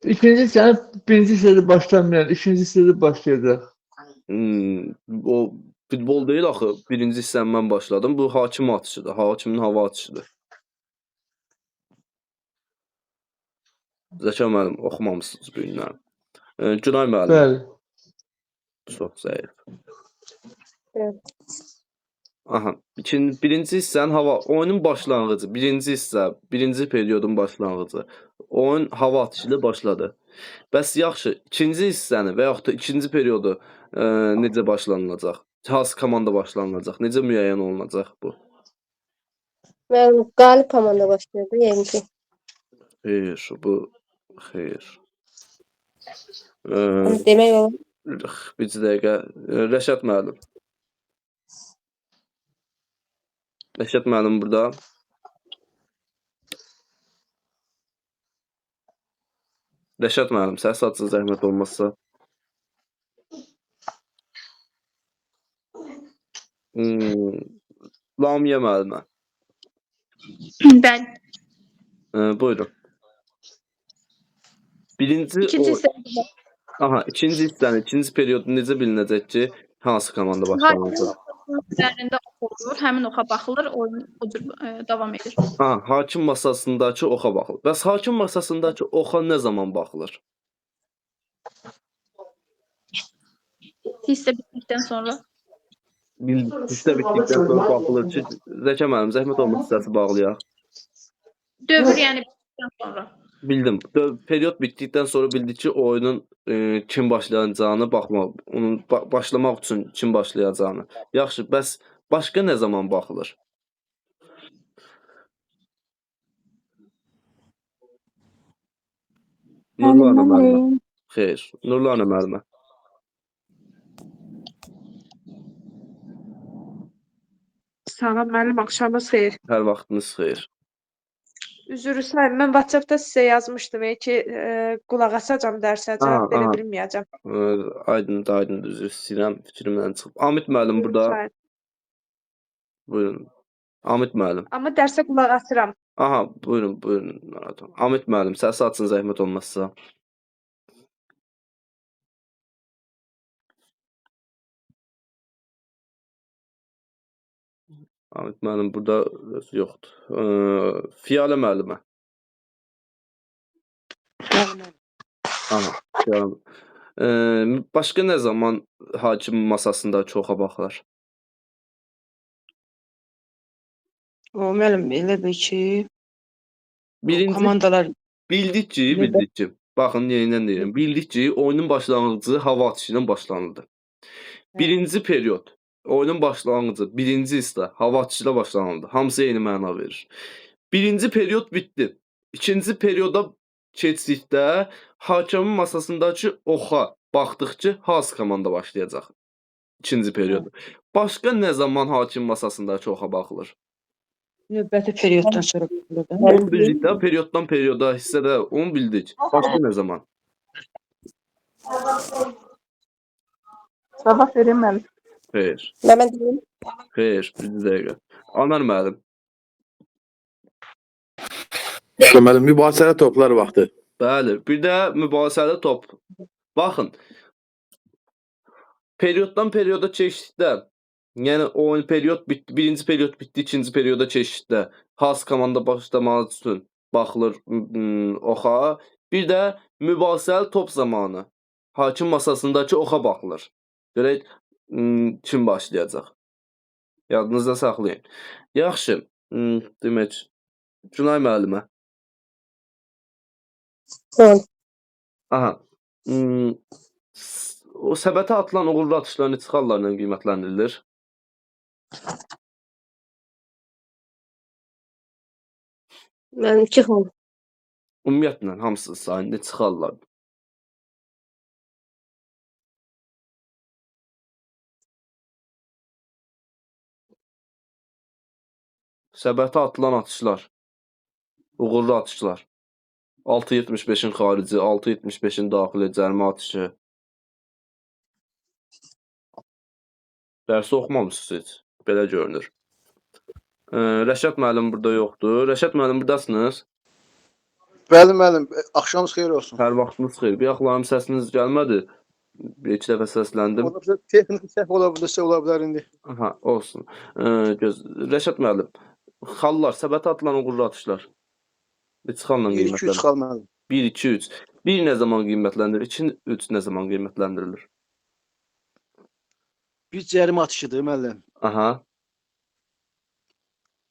ikinci hissəni birinci hissədə başlamayan, ikinci hissədə başlayacaq. O futbol deyil axı. Birinci hissəni mən başladım. Bu hakim atışıdır. Hakimin hava atışıdır. Zəkə müəllim, oxumamısınız bu günləri. Günay müəllim. Bəli. Çox zəif. Bəli. Birinci hissənin oyunun başlanğıcı, birinci hissə, birinci periodun başlanğıcı. Oyun hava atışı ilə başladı. Bəs yaxşı, ikinci hissəni və yaxud da ikinci periodu necə başlanılacaq? Hansı komanda başlanılacaq? Necə müəyyən olunacaq bu? Mənim qalib komanda başlayırdı, yəqin ki. Xeyr. Demək olar. Bir dəqiqə. Rəşad müəllim. Rəşad müəllim burada. Rəşad müəllim, səs açın zəhmət olmazsa. Lamiyə müəllimə. Bəli. Buyurun. İkinci hissəni, ikinci periodu necə bilinəcək ki, hansı komanda başlanacaq? Üzərində oxunur, həmin oxa baxılır, oyun o cür davam edir. Hakim masasındakı oxa baxılır. Bəs hakim masasındakı oxa nə zaman baxılır? Hissə bitdikdən sonra. Hissə bitdikdən sonra baxılır ki, Zəkə müəllim, zəhmət olmasa səsi bağlayaq. Dövr yəni bitdikdən sonra. Bildim. Period bitdikdən sonra bildik ki, oyunun kim başlayacağını baxmaq, onun başlamaq üçün kim başlayacağını. Yaxşı, bəs başqa nə zaman baxılır? Nurlana Müəllimdən müəllimə. deyim. Xeyr. Nurlana müəllimə. Salam müəllim, axşamınız xeyir. Hər vaxtınız xeyir. Üzr istəyirəm. Mən WhatsApp-da sizə yazmışdım ki, qulaq asacağam dərsə, cavab verə Aha. bilməyəcəm. Aydındır, üzr istəyirəm. Fikrimdən çıxıb. Amit müəllim burada. Sağ ol. Buyurun. Amit müəllim. Amma dərsə qulaq asıram. Aha, buyurun. Narahat olmayın. Amit müəllim, səsi açın zəhmət olmazsa. Amit müəllim burada yoxdur. Fiyalə müəllimə. Aha, Fiyalə. Başqa nə zaman hakim masasında çoxa baxılar? O müəllim elədir ki, Birinci komandalar bildik ki, baxın yenidən deyirəm. Bildik ki, oyunun başlanğıcı hava atışı ilə başlanıldı. Birinci period, oyunun başlanğıcı, birinci hissə hava atışı ilə başlanıldı. Hamısı eyni məna verir. Birinci period bitdi. İkinci perioda keçdikdə hakimin masasındakı oxa baxdıqca hansı komanda başlayacaq? İkinci perioda. Başqa nə zaman hakim masasındakı oxa baxılır? növbəti perioddan sonra. Onu bildik də, perioddan perioda hissədə onu bildik. Başqa nə zaman? Cavab vereyim müəllim. Xeyr. Mən deyim. Xeyr, bir dəqiqə. Anar müəllim. Deməli, mübahisəli toplar vaxtı. Bəli, bir də mübahisəli top. Baxın. Perioddan perioda keçdikdə, yəni oyun period bitdi, birinci period bitdi, ikinci perioda keçdikdə hansı komanda başlamağı üçün baxılır oxa. Bir də mübahisəli top zamanı hakim masasındakı oxa baxılır. Görək kim başlayacaq. Yadınızda saxlayın. Yaxşı. Demək, Günay müəllimə. Aha. O səbətə atılan uğurlu atışlar neçə xallarla qiymətləndirilir? Mənim 2 xal. Ümumiyyətlə hamısı sayın neçə xallar? Səbətə atılan atışlar. Uğurlu atışlar. 6.75-in xarici, 6.75-in daxili cərimə atışı. Dərsi oxumamısınız heç. Belə görünür. Rəşad müəllim burada yoxdur. Rəşad müəllim buradasınız? Bəli müəllim, axşamınız xeyir olsun. Hər vaxtınız xeyir. Bir yaxlarım səsiniz gəlmədi. Bir-iki dəfə səsləndim. Texniki səhv ola bilər indi. Aha, olsun. Rəşad müəllim, xallar, səbətə atılan uğurlu atışlar. Neçə xalla 1-2-3 xal müəllim. 1-2-3. 1 nə zaman qiymətləndirilir? 2-3 nə zaman qiymətləndirilir? Bir cərimə atışıdır müəllim. Aha.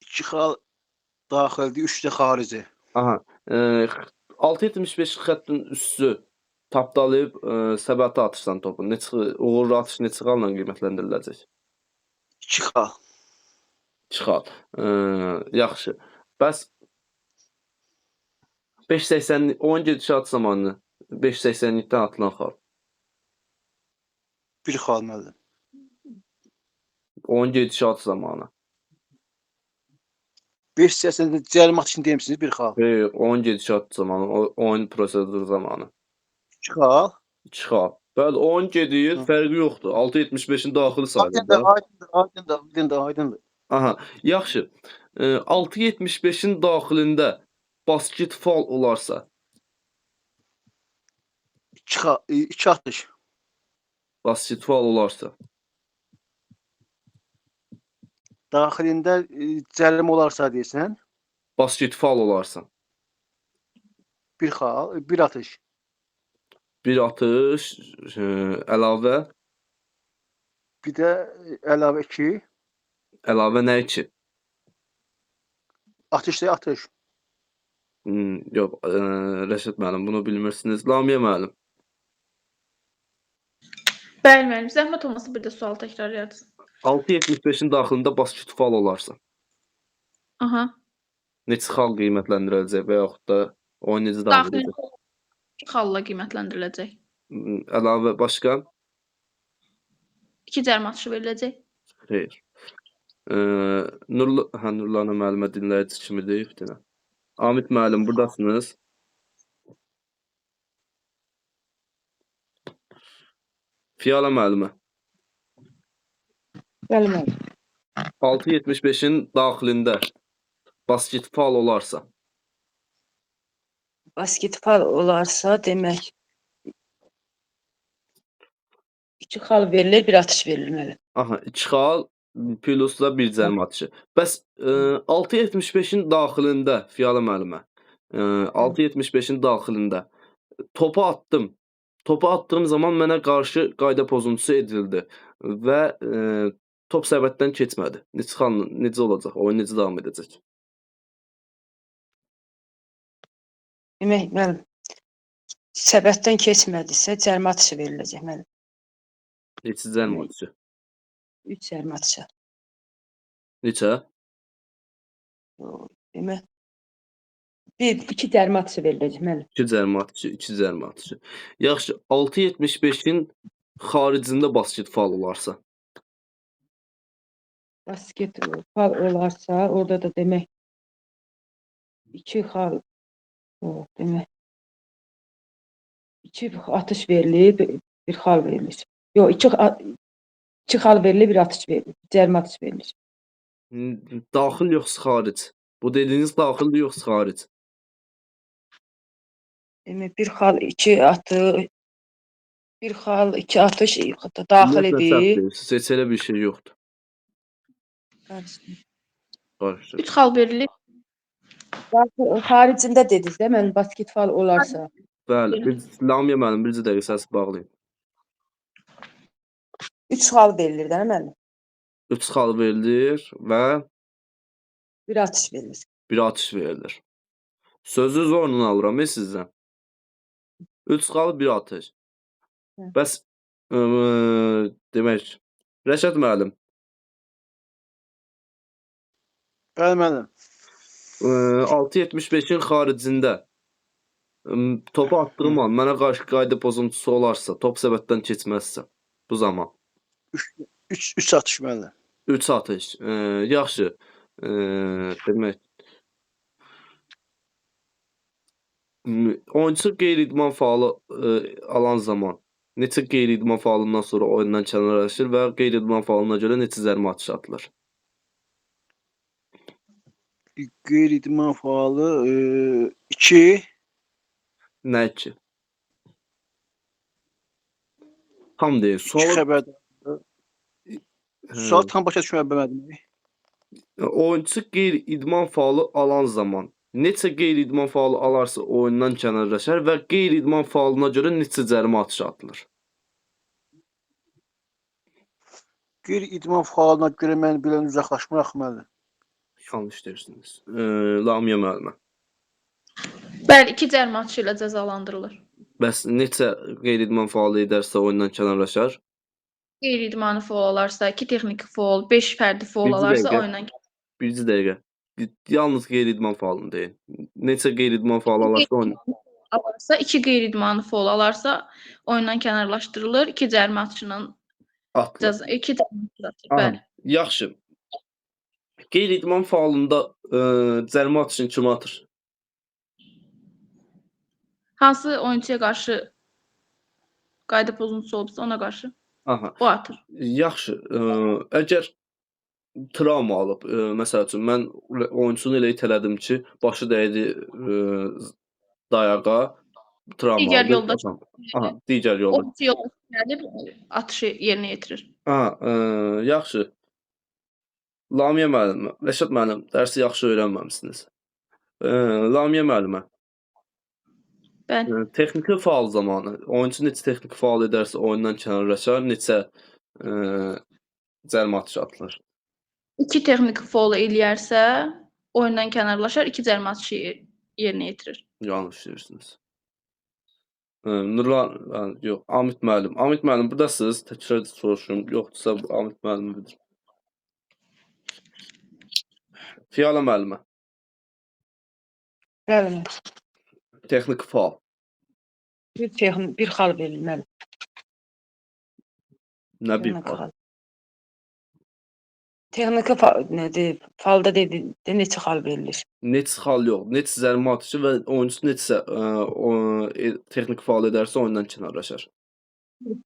2 xal daxildir, 3 də xarici. Aha. 6.75 xəttin üstü tapdalayıb səbətə atışdan topu. Uğurlu atış neçə xalla qiymətləndiriləcək? 2 xal. 2 xal. Yaxşı. Bəs 5.80 oyun gedişatı zamanı 5.80-likdən atılan xal. 1 xal müəllim. Oyun gedişatı zamanı. 5.80 cərimə atışını demişsiniz 1 xal. Oyun gedişatı zamanı, oyun proseduru zamanı. 2 xal. 2 xal. Bəli, oyun gedir, fərqi yoxdur. 6.75-in daxili sayılır. Aydındır. Aha, yaxşı. 6.75-in daxilində basket faul olarsa 2 atış. Basket faul olarsa Daxilində cərimə olarsa deyirsən, basket faul olarsa 1 xal, 1 atış. bir atış, əlavə Bir də əlavə 2. Əlavə nə 2? Atış. Yox, Rəşad müəllim, bunu bilmirsiniz. Lamiyə müəllim. Bəli müəllim, zəhmət olmasa bir də sual təkrar edin. 6.75-in daxilində basket faul olarsa Aha. neçə xal qiymətləndiriləcək və yaxud da oyun necə davam edəcək? 2 xalla qiymətləndiriləcək. Əlavə başqa? 2 cərimə atışı veriləcək. Xeyr. Nurlana müəllimə dinləyici kimidir bir dənə. Amit müəllim, buradasınız? Fiyala müəllimə. Bəli, müəllim. 6.75-in daxilində basketbol olarsa, Basketbol olarsa, demək 2 xal verilir, bir atış verilir müəllim. aha, 2 xal plusla 1 cərimə atışı. Bəs 6.75-in daxilində Fiyala müəllimə, 6.75-in daxilində topu atdım. Topu attığım zaman mənə qarşı qayda pozuntusu edildi və top səbətdən keçmədi. Necə olacaq? Oyun necə davam edəcək? Demək, müəllim, səbətdən keçmədisə, cərimə atışı veriləcək müəllim. Neçə cərimə atışı? 3 cərimə atışı. Neçə? Demək, 2 cərimə atışı veriləcək müəllim. 2 cərimə atışı, 2 cərimə atışı. Yaxşı, 6.75-in xaricində basketbol olarsa, Basketbol olarsa, orada da demək 2 xal demək 2 atış verilir, bir xal verilir. Yox, 2 xal verilir, bir atış verilir. Cərimə atışı verilir. daxil yoxsa xaric? Bu dediyiniz daxildir yoxsa xaric? Demək, bir xal 2 atış, bir xal 2 atış daxilidir. Heç elə bir şey yoxdur. Qarışdır. 3 xal verilir. Xaricində dediniz də, mən basketbol olarsa. Bəli, Lamiyə müəllim, bircə dəqiqə səsi bağlayın. 3 xal verilir də müəllim. 3 xal verilir və Bir atış verilir. bir atış verilir. Sözü zorla alıram sizdən. 3 xal, bir atış. Bəs demək, Rəşad müəllim, Bəli, müəllim. 6.75-in xaricində topu atdığım an mənə qarşı qayda pozuntusu olarsa, top səbətdən keçməzsə, bu zaman 3 atış müəllim. 3 atış. Yaxşı. Demək, oyunçu qeyri-idman faalı alan zaman neçə qeyri-idman faalından sonra oyundan kənarlaşır və qeyri-idman faalına görə neçə zərbə atışı atılır? Qeyri-idman faalı 2. Nə ki? Tam deyil. Xəbər. Sual tam başa düşmə bilmədim. Oyunçu qeyri-idman faalı alan zaman neçə qeyri-idman faalı alarsa oyundan kənarlaşar və qeyri-idman faalına görə neçə cərimə atışı atılır? Qeyri-idman faalına görə mən bilən uzaqlaşmaq müəllim. Yanlış deyirsiniz. Lamiyə müəllimə. Bəli, 2 cərimə atışı ilə cəzalandırılır. Bəs neçə qeyri-idman faalı edərsə oyundan kənarlaşar? Qeyri-idmani faul olarsa, 2 texniki faul, 5 fərdi faul olarsa oyundan Bircə dəqiqə. Yalnız qeyri-idman faalını deyin. Neçə qeyri-idman faalı alarsa alarsa, 2 qeyri-idmani faul alarsa oyundan kənarlaşdırılır. 2 cərimə atışıyla atılır. 2 cərimə atışı atılır. Bəli. Yaxşı. Qeyri-idman faalında cərimə atışını kim atır? Hansı oyunçuya qarşı qayda pozuntusu olubsa ona qarşı Aha. o atır. Yaxşı. Əgər travma alıb, məsəl üçün mən oyunçunu elə itələdim ki, başı dəydi dayağa, travma aldı. Digər yoldaş Aha, digər yoldaş. o yoldaş gəlib atışı yerinə yetirir. Yaxşı. Lamiyə müəllimə, Rəşad müəllim, dərsi yaxşı öyrənməmisiniz. Lamiyə müəllimə. Bəli. Texniki faal zamanı oyunçu neçə texniki faal edərsə oyundan kənarlaşar, neçə cərimə atışı atılır? 2 texniki faul eləyərsə oyundan kənarlaşar, 2 cərimə atışı yerinə yetirir. Yanlış deyirsiniz. Nurlan, yox, Amit müəllim. Amit müəllim, buradasınız. Təkrar soruşurum. Yoxdursa Amit müəllimidir. Fiyala müəllimə. Bəli. Texniki faal. bir xal verilir müəllim. Nə bir Texniki fal? xal. Texniki nədir? Falda dedikdə neçə xal verilir? Neçə xal yox, neçə zərmə atışı və oyunçu neçə texniki faal edərsə oyundan kənarlaşar.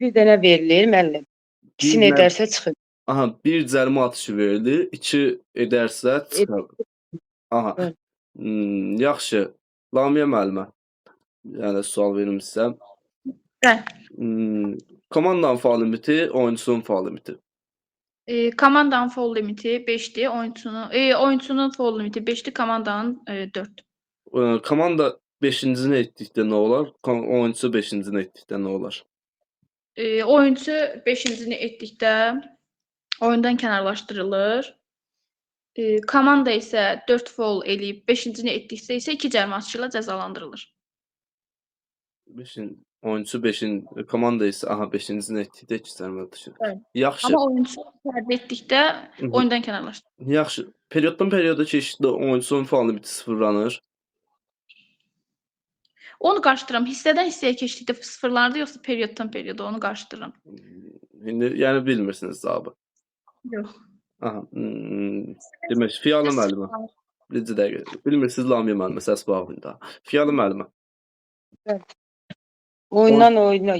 Bir dənə verilir müəllim. İkisini Bir nə- edərsə çıxır. Aha, bir zərmə atışı verilir, 2 edərsə çıxar. Aha. Bəli. Yaxşı. Lamiyə müəllimə. Yəni sual verim sizə. Bəli. Komandanın faal limiti, oyunçunun faal limiti. Komandanın foul limiti 5-dir, oyunçunun foul limiti 5-dir, komandanın 4. Komanda 5-cini etdikdə nə olar? Oyunçu 5-cini etdikdə nə olar? Oyunçu 5-cini etdikdə oyundan kənarlaşdırılır. Komanda isə 4 foul eləyib 5-cini etdiksə isə 2 cərimə atışı ilə cəzalandırılır. Oyunçu 5-in, komanda isə 5-cini etdikdə 2 zərmə atışı. Bəli. Yaxşı. Amma oyunçu fərd etdikdə oyundan kənarlaşdırılır. Yaxşı. Perioddan perioda keçiddə oyunçunun faal limiti sıfırlanır. Onu qarşıdıram. Hissədən hissəyə keçdikdə sıfırlanır yoxsa perioddan perioda onu qarşıdıram. İndi yəni bilmirsiniz cavabı. Yox. Aha. Demək, Fiyalı müəllimə. Bir dəqiqə. Bilmirsiniz Lamiyə müəllimə səs bağlayında. Fiyalı müəllimə. Oyundan oyuna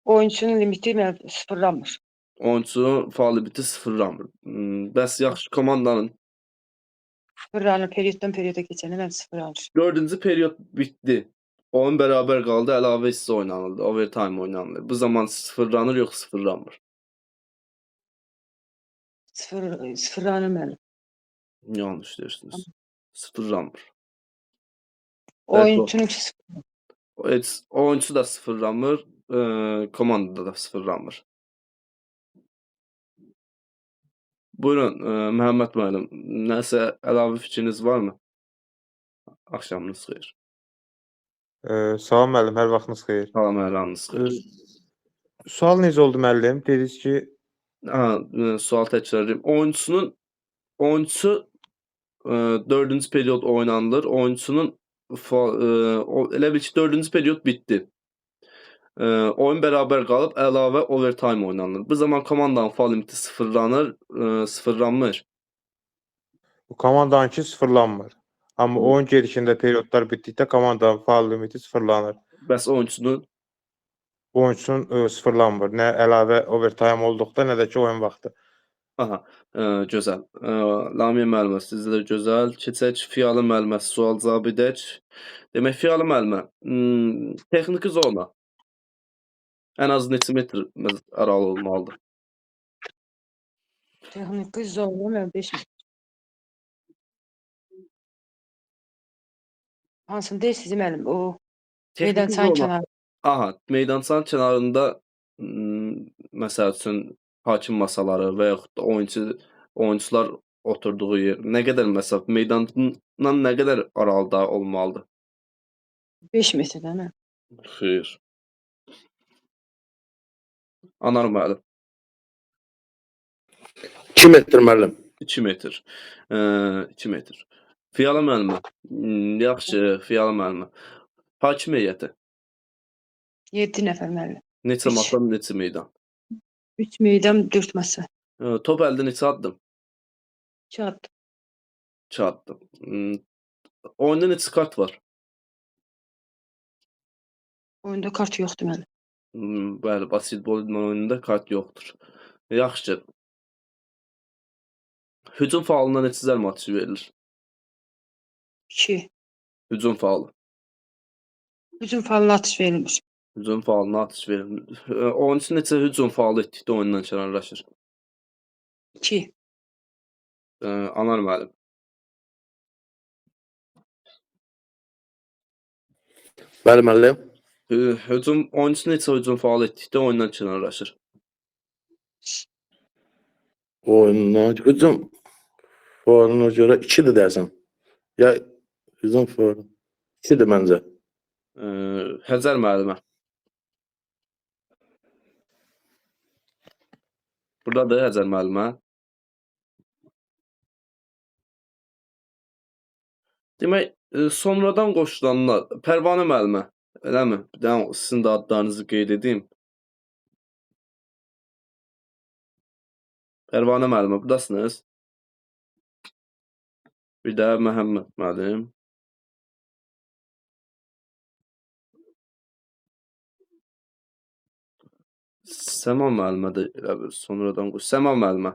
oyunçunun limiti sıfırlanmır. Oyunçunun faal limiti sıfırlanmır. Bəs yaxşı komandanın Sıfırlanır. Perioddan perioda keçəndə mən sıfırlanır. 4-cü period bitdi. Oyun bərabər qaldı, əlavə hissə oynanıldı, overtime oynanıldı. Bu zaman sıfırlanır yox sıfırlanmır. Sıfırlanır müəllim. Yanlış deyirsiniz. Sıfırlanmır. Oyunçunun Oyunçu da sıfırlanmır, komanda da sıfırlanmır. Buyurun, Məhəmməd müəllim, nəsə əlavə fikriniz varmı? Axşamınız xeyir. Salam müəllim, hər vaxtınız xeyir. Salam, hər anınız xeyir. Sual necə oldu müəllim? Dediniz ki, Sual təkrar edeyim. Oyunçu 4-cü period oynanılır. Oyunçunun elə bil ki 4-cü period bitdi. Oyun bərabər qalıb əlavə overtime oynanılır. Bu zaman komandanın faal limiti sıfırlanmır. komandanınki sıfırlanmır. Amma oyun gedişində periodlar bitdikdə komandanın faal limiti sıfırlanır. Bəs oyunçunun Oyunçunun sıfırlanmır. Nə əlavə overtime olduqda, nə də ki oyun vaxtı. Aha, gözəl. Lamiyə müəllimə, sizdə də gözəl. Keçək Fiyalı müəllimə sual cavab edək. Demək, Fiyalı müəllimə, texniki zona ən az neçə metr aralı olmalıdır? Texniki zona 5 metr. Hansını deyirsiniz müəllim? O meydançanın kənarı. Aha, meydançanın kənarında məsəl üçün hakim masaları və yaxud da oyunçular oturduğu yer nə qədər məsafə meydandan nə qədər aralıda olmalıdır? 5 metrdən mi? Xeyr. Anar müəllim. 2 metr müəllim. 2 metr. 2 metr. Fiyalı müəllimə. Yaxşı, Fiyalı müəllimə. Hakim heyəti. 7 nəfər müəllim. Neçə masa, neçə meydan? 3 meydan, 4 masa. Top əldə neçə addım? 2 addım. 2 addım. Oyunda neçə kart var? Oyunda kart yoxdur müəllim. Bəli, basketbol oyununda kart yoxdur. Yaxşı. Hücum faalına neçə zərmə atışı verilir? 2. Hücum faalı. Hücum faalına atış verilmiş. Hücum faalına atış verilir. Oyunçu neçə hücum faalı etdikdə oyundan kənarlaşır? 2. Anar müəllim. Bəli müəllim. Oyunçu neçə hücum faalı etdikdə oyundan kənarlaşır? Hücum faalına görə 2-dir deyəsən. Ya hücum faalı 2-dir məncə. Həzər müəllimə. Buradadır Həzər müəllimə. Demək, sonradan qoşulanlar, Pərvanə müəllimə, Eləmi? Bir dənə sizin də adlarınızı qeyd edeyim. Pərvanə müəllimə, buradasınız? Bir də Məhəmməd müəllim. Səma müəllimə də elə bir sonradan qoş. Səma müəllimə.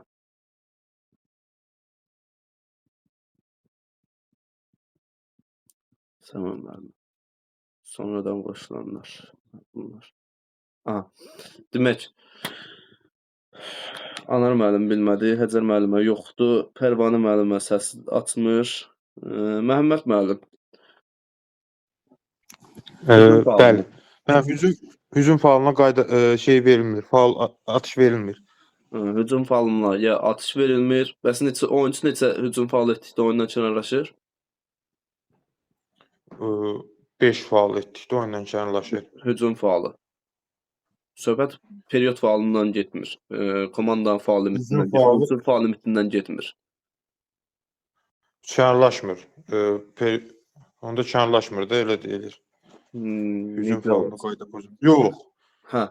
Səma müəllimə. Sonradan qoşulanlar. Bunlar. Aha. Demək, Anar müəllim bilmədi, Həcər müəllimə yoxdur, Pərvanə müəllimə səs açmır. Məhəmməd müəllim. Hücum faalı. Bəli. Hücum faalına şey verilmir, faal atış verilmir. Hücum faalına ya atış verilmir. Bəs neçə oyunçu neçə hücum faalı etdikdə oyundan kənarlaşır? 5 faal etdikdə oyundan kənarlaşır. Hücum faalı. Söhbət period faalından getmir. Komandanın faal limitindən, oyunçu faal limitindən getmir. Kənarlaşmır. Onda kənarlaşmır da elə deyilir. Hücum faalına qayda pozulur. Yox. Hə.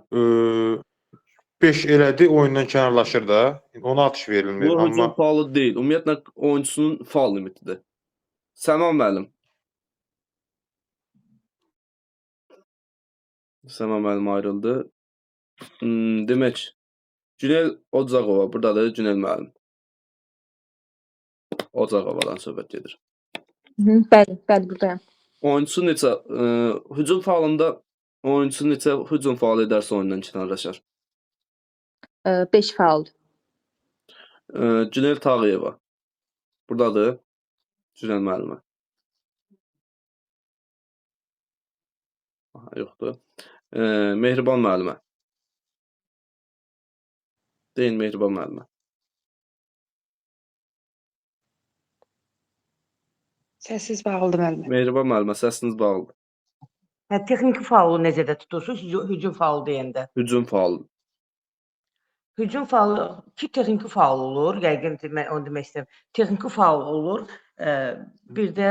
5 elədi, oyundan kənarlaşır da. Ona atış verilmir. Bu hücum Amma faalı deyil. Ümumiyyətlə oyunçusunun faal limitidir. Səma müəllim. Səma müəllim ayrıldı. Demək, Günel Ocaqova, buradadır Günel müəllim. Ocaqovadan söhbət gedir. Bəli, buradayam. Oyunçu neçə hücum faalında oyunçu neçə hücum faalı edərsə oyundan kənarlaşar? 5 faul. Günel Tağıyeva. Buradadır. Günel müəllimə. Aha, yoxdur. Mehriban müəllimə. Deyin Mehriban müəllimə. Səssiz bağlıdır müəllimə. Mehriban müəllimə, səsiniz bağlıdır. Texniki faulu necədə tutursunuz? Hücum faulu deyəndə. Hücum faalı. Hücum faulu iki texniki faul olur. Yəqin mən onu demək istəyirəm. Texniki faul olur. Bir də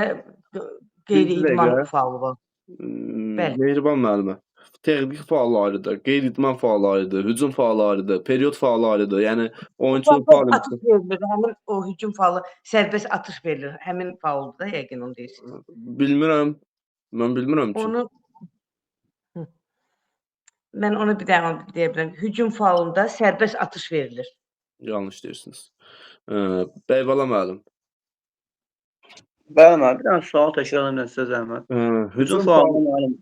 qeyri-idman faulu var. Bəli. Mehriban müəllimə. Texniki faalı ayrıdır, qeyri-idman faalı ayrıdır, hücum faalı ayrıdır, period faalı ayrıdır. Yəni oyunçunun faal atış verilir. Həmin o hücum faulu sərbəst atış verilir. Həmin fauldur da yəqin onu deyirsiniz. Bilmirəm. Mən bilmirəm ki. Onu mən onu bir daha deyə bilərəm. Hücum faulunda sərbəst atış verilir. Yanlış deyirsiniz. Bəyvala müəllim. Bəli müəllim, bir dənə sual təkrar edirəm sizə zəhmət. Hücum faalında müəllim.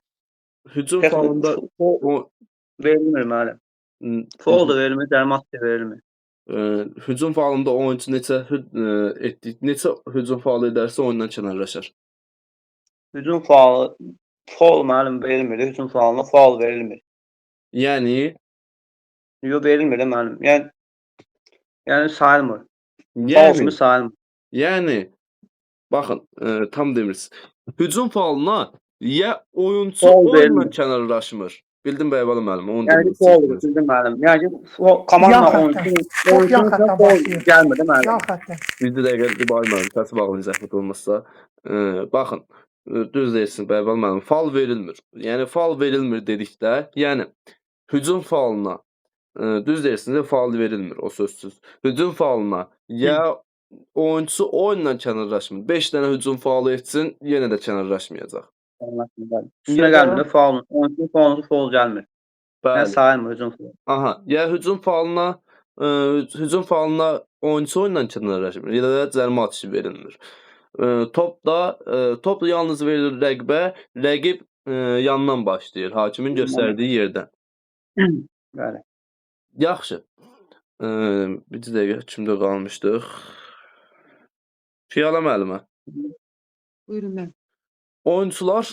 Hücum faalında verilmir müəllim. Faul da verilmir, cərimət də verilmir. Hücum faalında oyunçu neçə hücum faalı edərsə oyundan kənarlaşır. Hücum faalı faul müəllim verilmir, hücum faalına faul verilmir. Yəni yox verilmir müəllim. Yəni sayılmır. Faul kimi sayılmır. Yəni baxın, tam demirsiniz. Hücum faalına ya oyunçu oyundan kənarlaşmır. Bildim Bəyvala müəllim, onu demək istəyirsiniz. Bildim müəllim. Yəni komanda oyunçu gəlmir müəllim. Bir dəqiqə İbrahim müəllim, səsi bağlayın zəhmət olmazsa. Baxın, düz deyirsin Bəyvala müəllim, faul verilmir. Yəni faul verilmir dedikdə, yəni hücum faalına düz deyirsiniz, faul verilmir o sözsüz. Hücum faalına ya oyunçu oyundan kənarlaşmır. 5 dənə hücum faalı etsin, yenə də kənarlaşmayacaq. Üstünə gəlmir, faul. Oyunçunun fauluna faul gəlmir. Yəni sayılmır hücum faalı. Aha, ya hücum faalına oyunçu oyundan kənarlaşmır, ya da cərimə atışı verilmir. Top yalnız verilir rəqibə, rəqib yandan başlayır, hakimin göstərdiyi yerdən. Bəli. Yaxşı. Bir dəqiqə kimdə qalmışdıq? Fiyala müəllimə. Buyurun müəllim. Oyunçular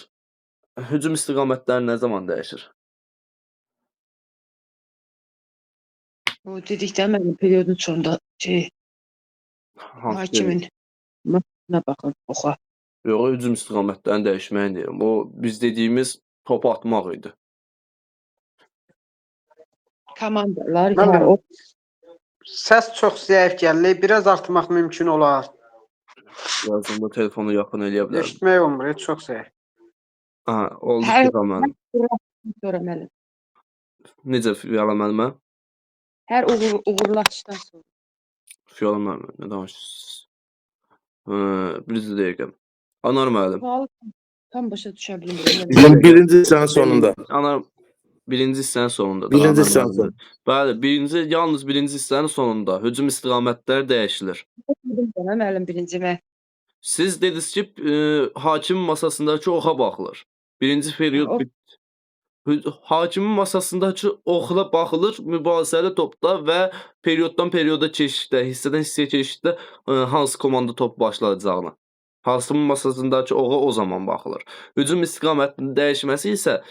hücum istiqamətləri nə zaman dəyişir? O dedikdə mənim periodun sonunda hakimin nə baxın, oxa. Yox, hücum istiqamətlərini dəyişməyin deyirəm. O biz dediyimiz topu atmaq idi. Komandalar səs çox zəif gəlir. Biraz artırmaq mümkün olar. Yazımda telefonu yaxın eləyə bilərəm. Eşitmək olmur, çox zəif. Oldu Hər Fiyola müəllim. sonra müəllim. Necə Fiyola müəllimə? Hər uğurlu açışdan sonra. Fiyola müəllimə, nə danışırsınız? Bir dəqiqə. Anar müəllim. Sualı tam başa düşə bilmirəm. Yəni birinci hissənin sonunda. Anar birinci hissənin sonunda. Birinci hissənin sonunda. Bəli, yalnız birinci hissənin sonunda hücum istiqamətləri dəyişilir. Müəllim birincimə. Siz dediniz ki, hakimin masasındakı oxa baxılır. Birinci period hakimin masasındakı oxla baxılır mübahisəli topda və perioddan perioda keçişdə, hissədən hissəyə keçişdə hansı komanda top başlayacağına. Hakimin masasındakı oğa o zaman baxılır. Hücum istiqamətinin dəyişməsi isə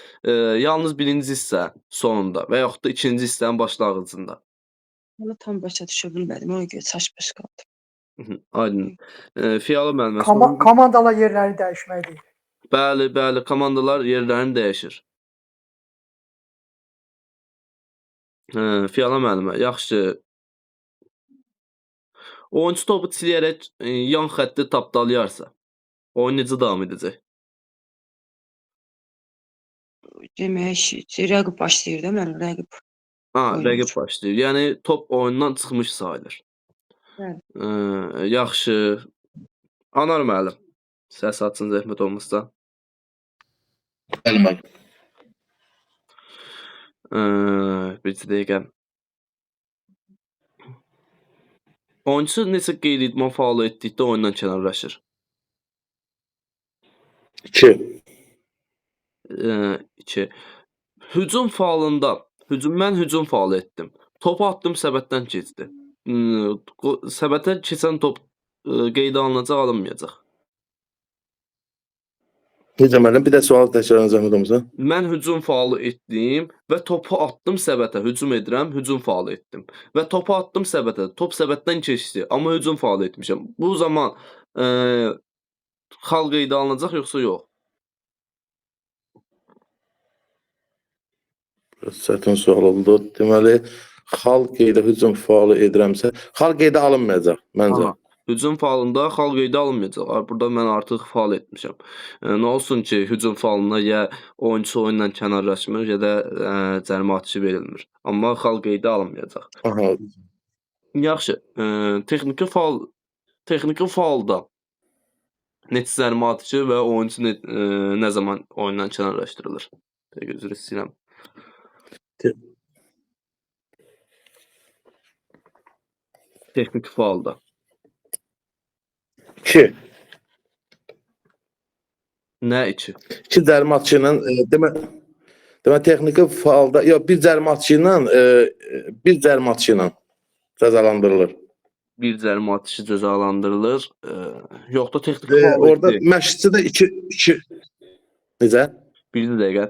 yalnız birinci hissə sonunda və yaxud da ikinci hissənin başlanğıcında. Bunu tam başa düşə bilmədim. Ona görə çaş-baş qaldım. Aydın. Fiyalı müəllimə. Komandalar yerləri dəyişmək deyil. Bəli, komandalar yerlərini dəyişir. Fiyalı müəllimə, yaxşı. Oyunçu topu siləyərək yan xətti tapdalayarsa, oyun necə davam edəcək? Demək, rəqib başlayır da mənim rəqib. Rəqib başlayır. Yəni top oyundan çıxmış sayılır. Bəli. Yaxşı. Anar müəllim, səs açın zəhmət olmasa. Bəli müəllim. Bir dəqiqə. Oyunçu neçə qeyri-idman faulı etdikdə oyundan kənarlaşır? 2. 2. Hücum faulunda, mən hücum faulu etdim. Topu atdım, səbətdən keçdi. Səbətdən keçən top qeydə alınacaq, alınmayacaq. Necə müəllim? Bir də sual təkrarlayın zəhmət olmasa. Mən hücum faulu etdim və topu atdım səbətə. Hücum edirəm, hücum faulu etdim. Və topu atdım səbətə. Top səbətdən keçdi, amma hücum faulu etmişəm. Bu zaman xal qeydə alınacaq yoxsa yox? Çətin sual oldu. Deməli, xal qeydə hücum faulu edirəmsə, xal qeydə alınmayacaq məncə. Hücum faulunda xal qeydə alınmayacaq. Burada mən artıq faul etmişəm. Nə olsun ki, hücum fauluna ya oyunçu oyundan kənarlaşmır, ya da cərimə atışı verilmir. Amma xal qeydə alınmayacaq. Yaxşı. Texniki faulda neçə cərimə atışı və oyunçu nə zaman oyundan kənarlaşdırılır? Üzr istəyirəm. Texniki faulda. 2. Nə 2? 2 cərimə atışı ilə demək texniki faulda, bir cərimə atışı ilə cəzalandırılır. Bir cərimə atışı cəzalandırılır. Yox da texniki faul. Orada məşqçi də 2 necə? Bir dəqiqə.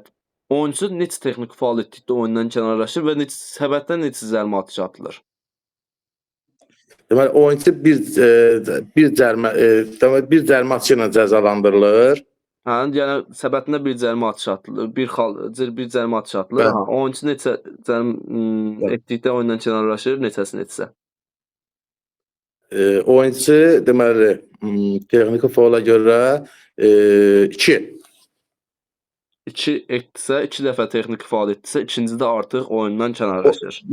Oyunçu neçə texniki faul etdikdə oyundan kənarlaşır və səbətdən neçə cərimə atışı atılır? Deməli, oyunçu bir cərimə atışı ilə cəzalandırılır. Yəni səbətində bir cərimə atışı atılır, bir cərimə atışı atılır. Oyunçu neçə etdikdə oyundan kənarlaşır, neçəsi neçəsə? Oyunçu deməli, texniki faula görə 2. 2 etdisə, 2 dəfə texniki faul etdisə, ikincidə artıq oyundan kənarlaşır.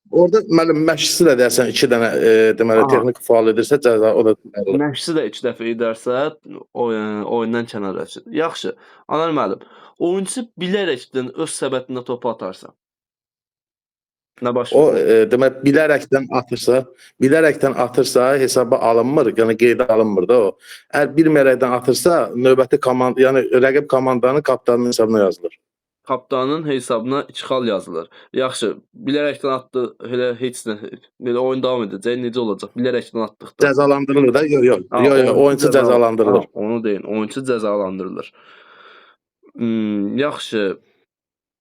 Orada məşqçisi də deyəsən 2 dənə deməli texniki faul edirsə cəza o da verilir. Məşqçisi də 2 dəfə edərsə oyundan kənarlaşır. Yaxşı. Anar müəllim, oyunçu bilərəkdən öz səbətində topu atarsa nə baş O verir? demək bilərəkdən atırsa hesaba alınmır, yəni qeydə alınmır da o. Əgər bilmərəkdən atırsa növbəti komanda, yəni rəqib komandanın kapitanının hesabına yazılır. Kaptanın hesabına 2 xal yazılır. Yaxşı, bilərəkdən atdı, elə heç nə, belə oyun davam edəcək, necə olacaq? Bilərəkdən atdıqda. Cəzalandırılır da, yox, oyunçu cəzalandırılır. Onu deyin, oyunçu cəzalandırılır. Yaxşı,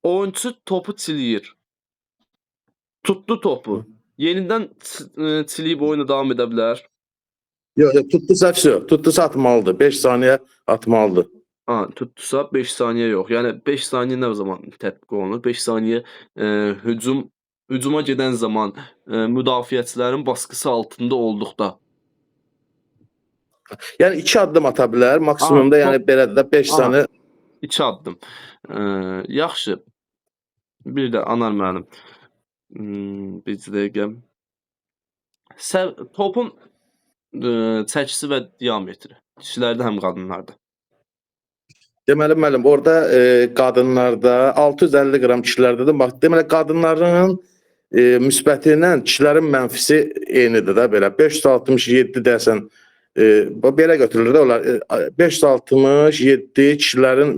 oyunçu topu çiliyir. Tutdu topu. Yenidən çiliyib oyunu davam edə bilər. Yox, tutdusa atmalıdır. 5 saniyə atmalıdır. Tutdusa 5 saniyə yox. Yəni 5 saniyə nə zaman tətbiq olunur? 5 saniyə hücuma gedən zaman müdafiəçilərin baskısı altında olduqda. Yəni 2 addım ata bilər, maksimumda yəni belə də 5 saniyə 2 addım. Yaxşı. Bir də Anar müəllim. Bir dəqiqə. Topun çəkisi və diametri. Kişilərdə həm qadınlarda. Deməli müəllim, orada qadınlarda 650 qram, kişilərdə də bax, deməli qadınların müsbəti ilə kişilərin mənfisi eynidir də belə. 567 desən belə götürülür də onlar. 567 kişilərin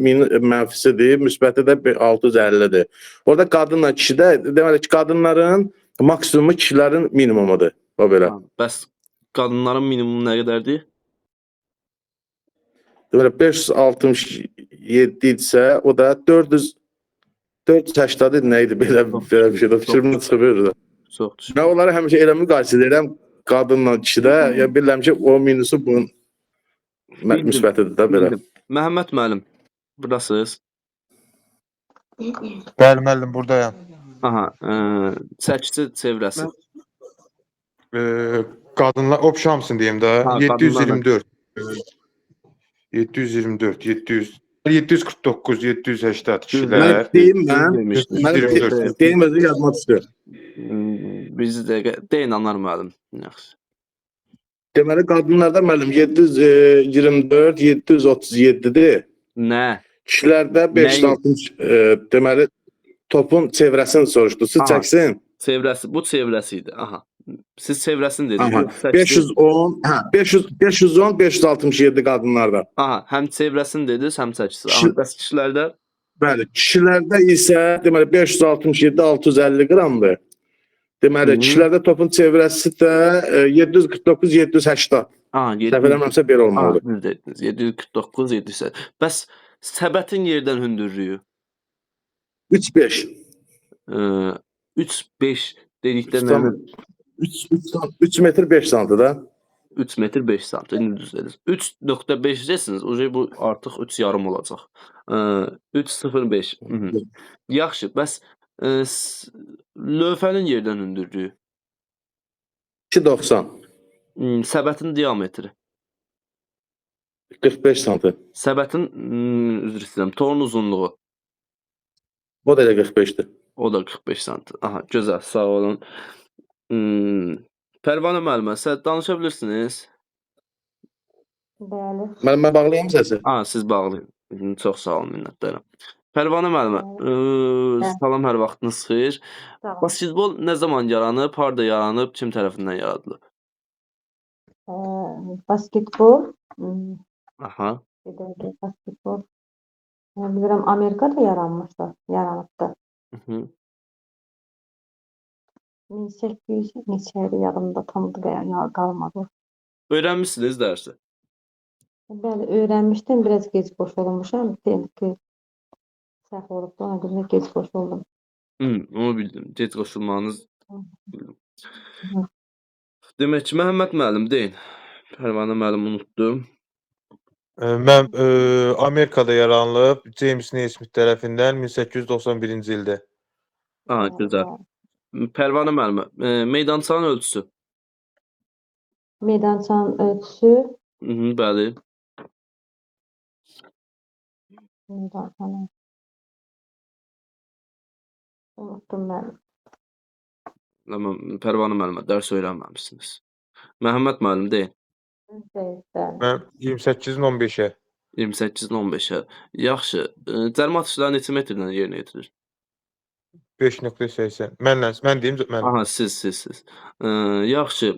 mənfisidir, müsbəti də 650-dir. Orada qadınla kişidə deməli ki, qadınların maksimumu kişilərin minimumudur. O belə. Bəs qadınların minimumu nə qədərdir? Deməli 567 idisə, o da 480 nə idi belə bir şeydə fikrimdən çıxır. Çoxdur. Mən onları həmişə elə müqayisə edirəm qadınla kişidə. Ya bilirəm ki, o minusu bunun müsbətidir də belə. Məhəmməd müəllim, buradasınız? Bəli müəllim, buradayam. Aha, çəkisi çevrəsi. Qadınlar opşamsın deyim də. 724. 724, 749, 780 kişilər. Deyim özü yazmaq istəyir. Bir dəqiqə, deyin Anar müəllim. Yaxşı. Deməli, qadınlarda müəllim 724, 737-dir. Nə? Kişilərdə 560, deməli, topun çevrəsini soruşdu. Siz çəksin. Çevrəsi, bu çevrəsi idi. Aha. Siz çevrəsini Aha. dediniz. 510, 567 qadınlarda. Aha, həm çevrəsini dediniz, həm çəkisi. Aha, bəs kişilərdə? Bəli, kişilərdə isə deməli 567, 650 qramdır. Deməli, kişilərdə topun çevrəsi də 749, 780. Aha, Səhv eləmirəmsə belə olmalıdır. Düz dediniz. 749, 780. Bəs səbətin yerdən hündürlüyü? 3-5. 3-5 dedikdə nə? 3 metr 5 santı da. 3 metr 5 santı. İndi düz dediniz. 3.5 desiniz, bu artıq 3 yarım olacaq. 3.05. Yaxşı, bəs lövhənin yerdən hündürlüyü? 2.90. Səbətin diametri? 45 santı. Səbətin, üzr istəyirəm, torun uzunluğu? O da elə 45-dir. O da 45 santı. Aha, gözəl, sağ olun. Pərvanə müəllimə, siz danışa bilirsiniz? Bəli. Mən bağlayayım səsi. Siz bağlayın. Çox sağ olun, minnətdaram. Pərvanə müəllimə, salam, hər vaxtınız xeyir. Basketbol nə zaman yaranıb, harda yaranıb, kim tərəfindən yaradılıb? Basketbol. Aha. Basketbol. Bilirəm, Amerikada yaranmışdı. 1800 neçəydi yadımda tam qalmadı. Öyrənmişsiniz dərsi? Bəli, öyrənmişdim. Biraz gec boş olmuşam. Səhv olubdu. Ona görə gec boş oldum. Onu bildim. Gec qoşulmanız bildim. Demək ki, Məhəmməd müəllim deyin. Pərvanə müəllim unutdum. Mən Amerikada yaranılıb James Naismith tərəfindən 1891-ci ildə. Gözəl. Pərvanə müəllimə, meydançanın ölçüsü? Meydançanın ölçüsü? Bəli. Meydançanın. Unutdum mən. Pərvanə müəllimə, dərs öyrənməmişsiniz. Məhəmməd müəllim deyin. Mən 28-in 15-ə. 28-in 15-ə. Yaxşı. Cərimə atışları neçə metrdən yerinə yetirilir? 5.80. Mən deyim, mən. Aha, siz. Yaxşı.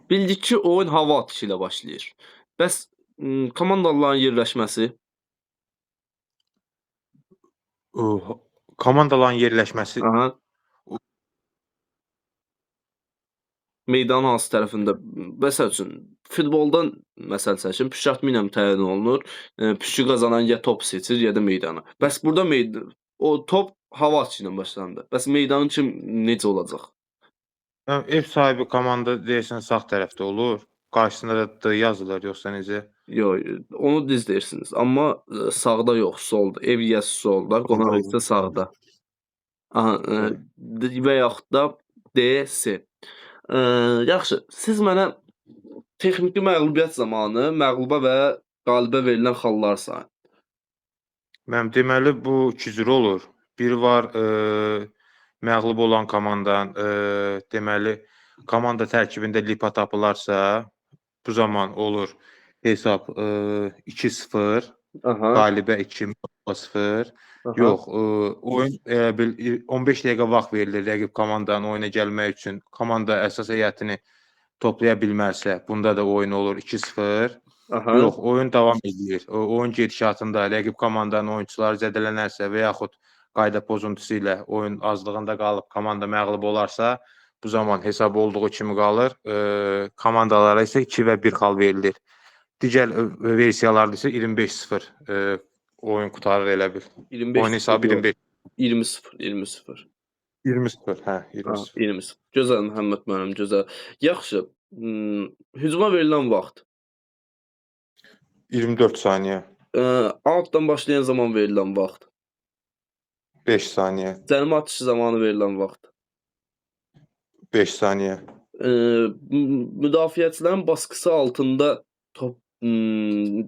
Bildik ki, oyun hava atışı ilə başlayır. Bəs komandaların yerləşməsi? Komandaların yerləşməsi? Aha. Meydanın hansı tərəfində? Məsəl üçün, futboldan məsəl üçün, püşatmı ilə təyin olunur. Püşü qazanan ya top seçir, ya da meydanı. Bəs burada o top hava atışı ilə başlandı. Bəs meydanın kim necə olacaq? Ev sahibi komanda deyirsən sağ tərəfdə olur. Qarşısında da yazılır, yoxsa necə? Yox, onu düz deyirsiniz. Amma sağda yox, solda. Ev yiyəsi solda, qonaq isə sağda. Və yaxud da D-C. Yaxşı, siz mənə texniki məğlubiyyət zamanı məğluba və qalibə verilən xallar sayın. Mənim deməli bu iki cür olur. Biri var məğlub olan komandanın deməli komanda tərkibində lipa tapılarsa bu zaman olur hesab 2-0 Aha. qalibə 2 0. Aha. Yox, oyun elə bil 15 dəqiqə vaxt verilir rəqib komandanın oyuna gəlmək üçün. Komanda əsas heyətini toplaya bilmərsə, bunda da oyun olur 2-0. Aha. Yox, oyun davam edir. Oyun gedişatında rəqib komandanın oyunçuları zədələnərsə və yaxud qayda pozuntusu ilə oyun azlığında qalıb komanda məğlub olarsa, bu zaman hesab olduğu kimi qalır. Komandalara isə 2 və 1 xal verilir. Digər versiyalarda isə 25-0 oyun qutarır elə bil. 25 Oyun hesabı 25. 20-0, 20-0. 20-0, hə, 20-0. 20-0. Gözəl Məhəmməd müəllim, gözəl. Yaxşı. Hücuma verilən vaxt 24 saniyə, altdan başlayan zaman verilən vaxt, 5 saniyə, cərimə atışı zamanı verilən vaxt, 5 saniyə, müdafiəçilərin baskısı altında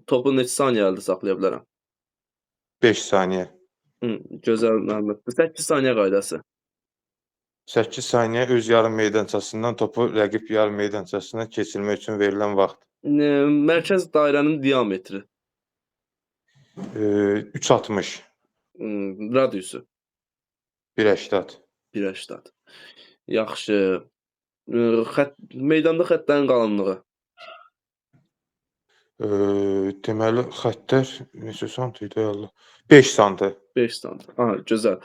topu neçə saniyə əldə saxlaya bilərəm? 5 saniyə, Gözəl Məhəmməd. 8 saniyə qaydası. 8 saniyə öz yarım meydançasından topu rəqib yarım meydançasına keçirmək üçün verilən vaxt. Mərkəz dairənin diametri, 3.60, radiusu, 1.80, 1.80. Yaxşı. Meydanda xəttlərin qalınlığı, deməli xəttlər neçə sant idi Allah? 5 santı. 5 sant. Aha, gözəl.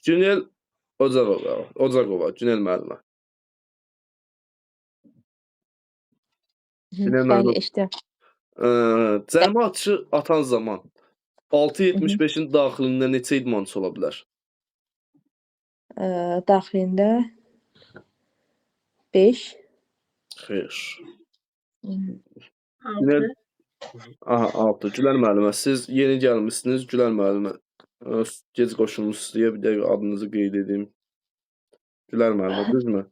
Günel Ocaqova, Günel müəllimə. Günel müəllimə. Cərimə atışı atan zaman 6.75-in daxilində neçə idmançı ola bilər? Daxilində 5. Xeyr. Günel, aha, 6. Gülər müəllimə, siz yeni gəlmisiniz. Gülər müəllimə, gec qoşulmusunuz deyə bir dəqiqə adınızı qeyd edeyim. Gülər müəllimə, düzmü?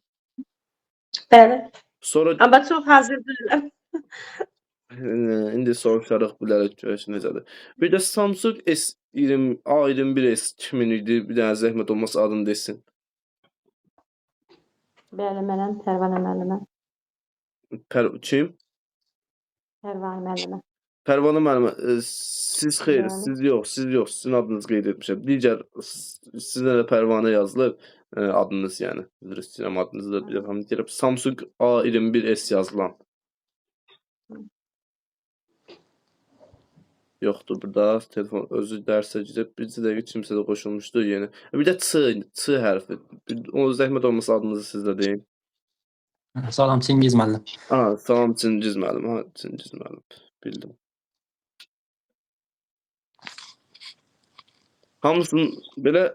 Bəli. Sonra Amma çox hazır deyiləm. indi soruşarıq bilərək görək necədir. Bir də Samsung S20 A21s 2000 idi. Bir dənə zəhmət olmasa adını desin. Bəli, mənəm Pərvanə müəllimə. Kim? Pərvanə müəllimə. Pərvanə müəllimə, siz xeyr, siz yox, sizin adınızı qeyd etmişəm. Digər sizə də Pərvanə yazılır, adınız yəni. Üzr istəyirəm, adınızı da bir dəfə deyirəm. Samsung A21s yazılan. Yoxdur burada. Telefon özü dərsə girib, bir dəqiqə kimsə də qoşulmuşdu yeni. Bir də Ç hərfi. O zəhmət olmasa adınızı siz də deyin. Salam Çingiz müəllim. Salam Çingiz müəllim. Çingiz müəllim. Bildim. Hamısının belə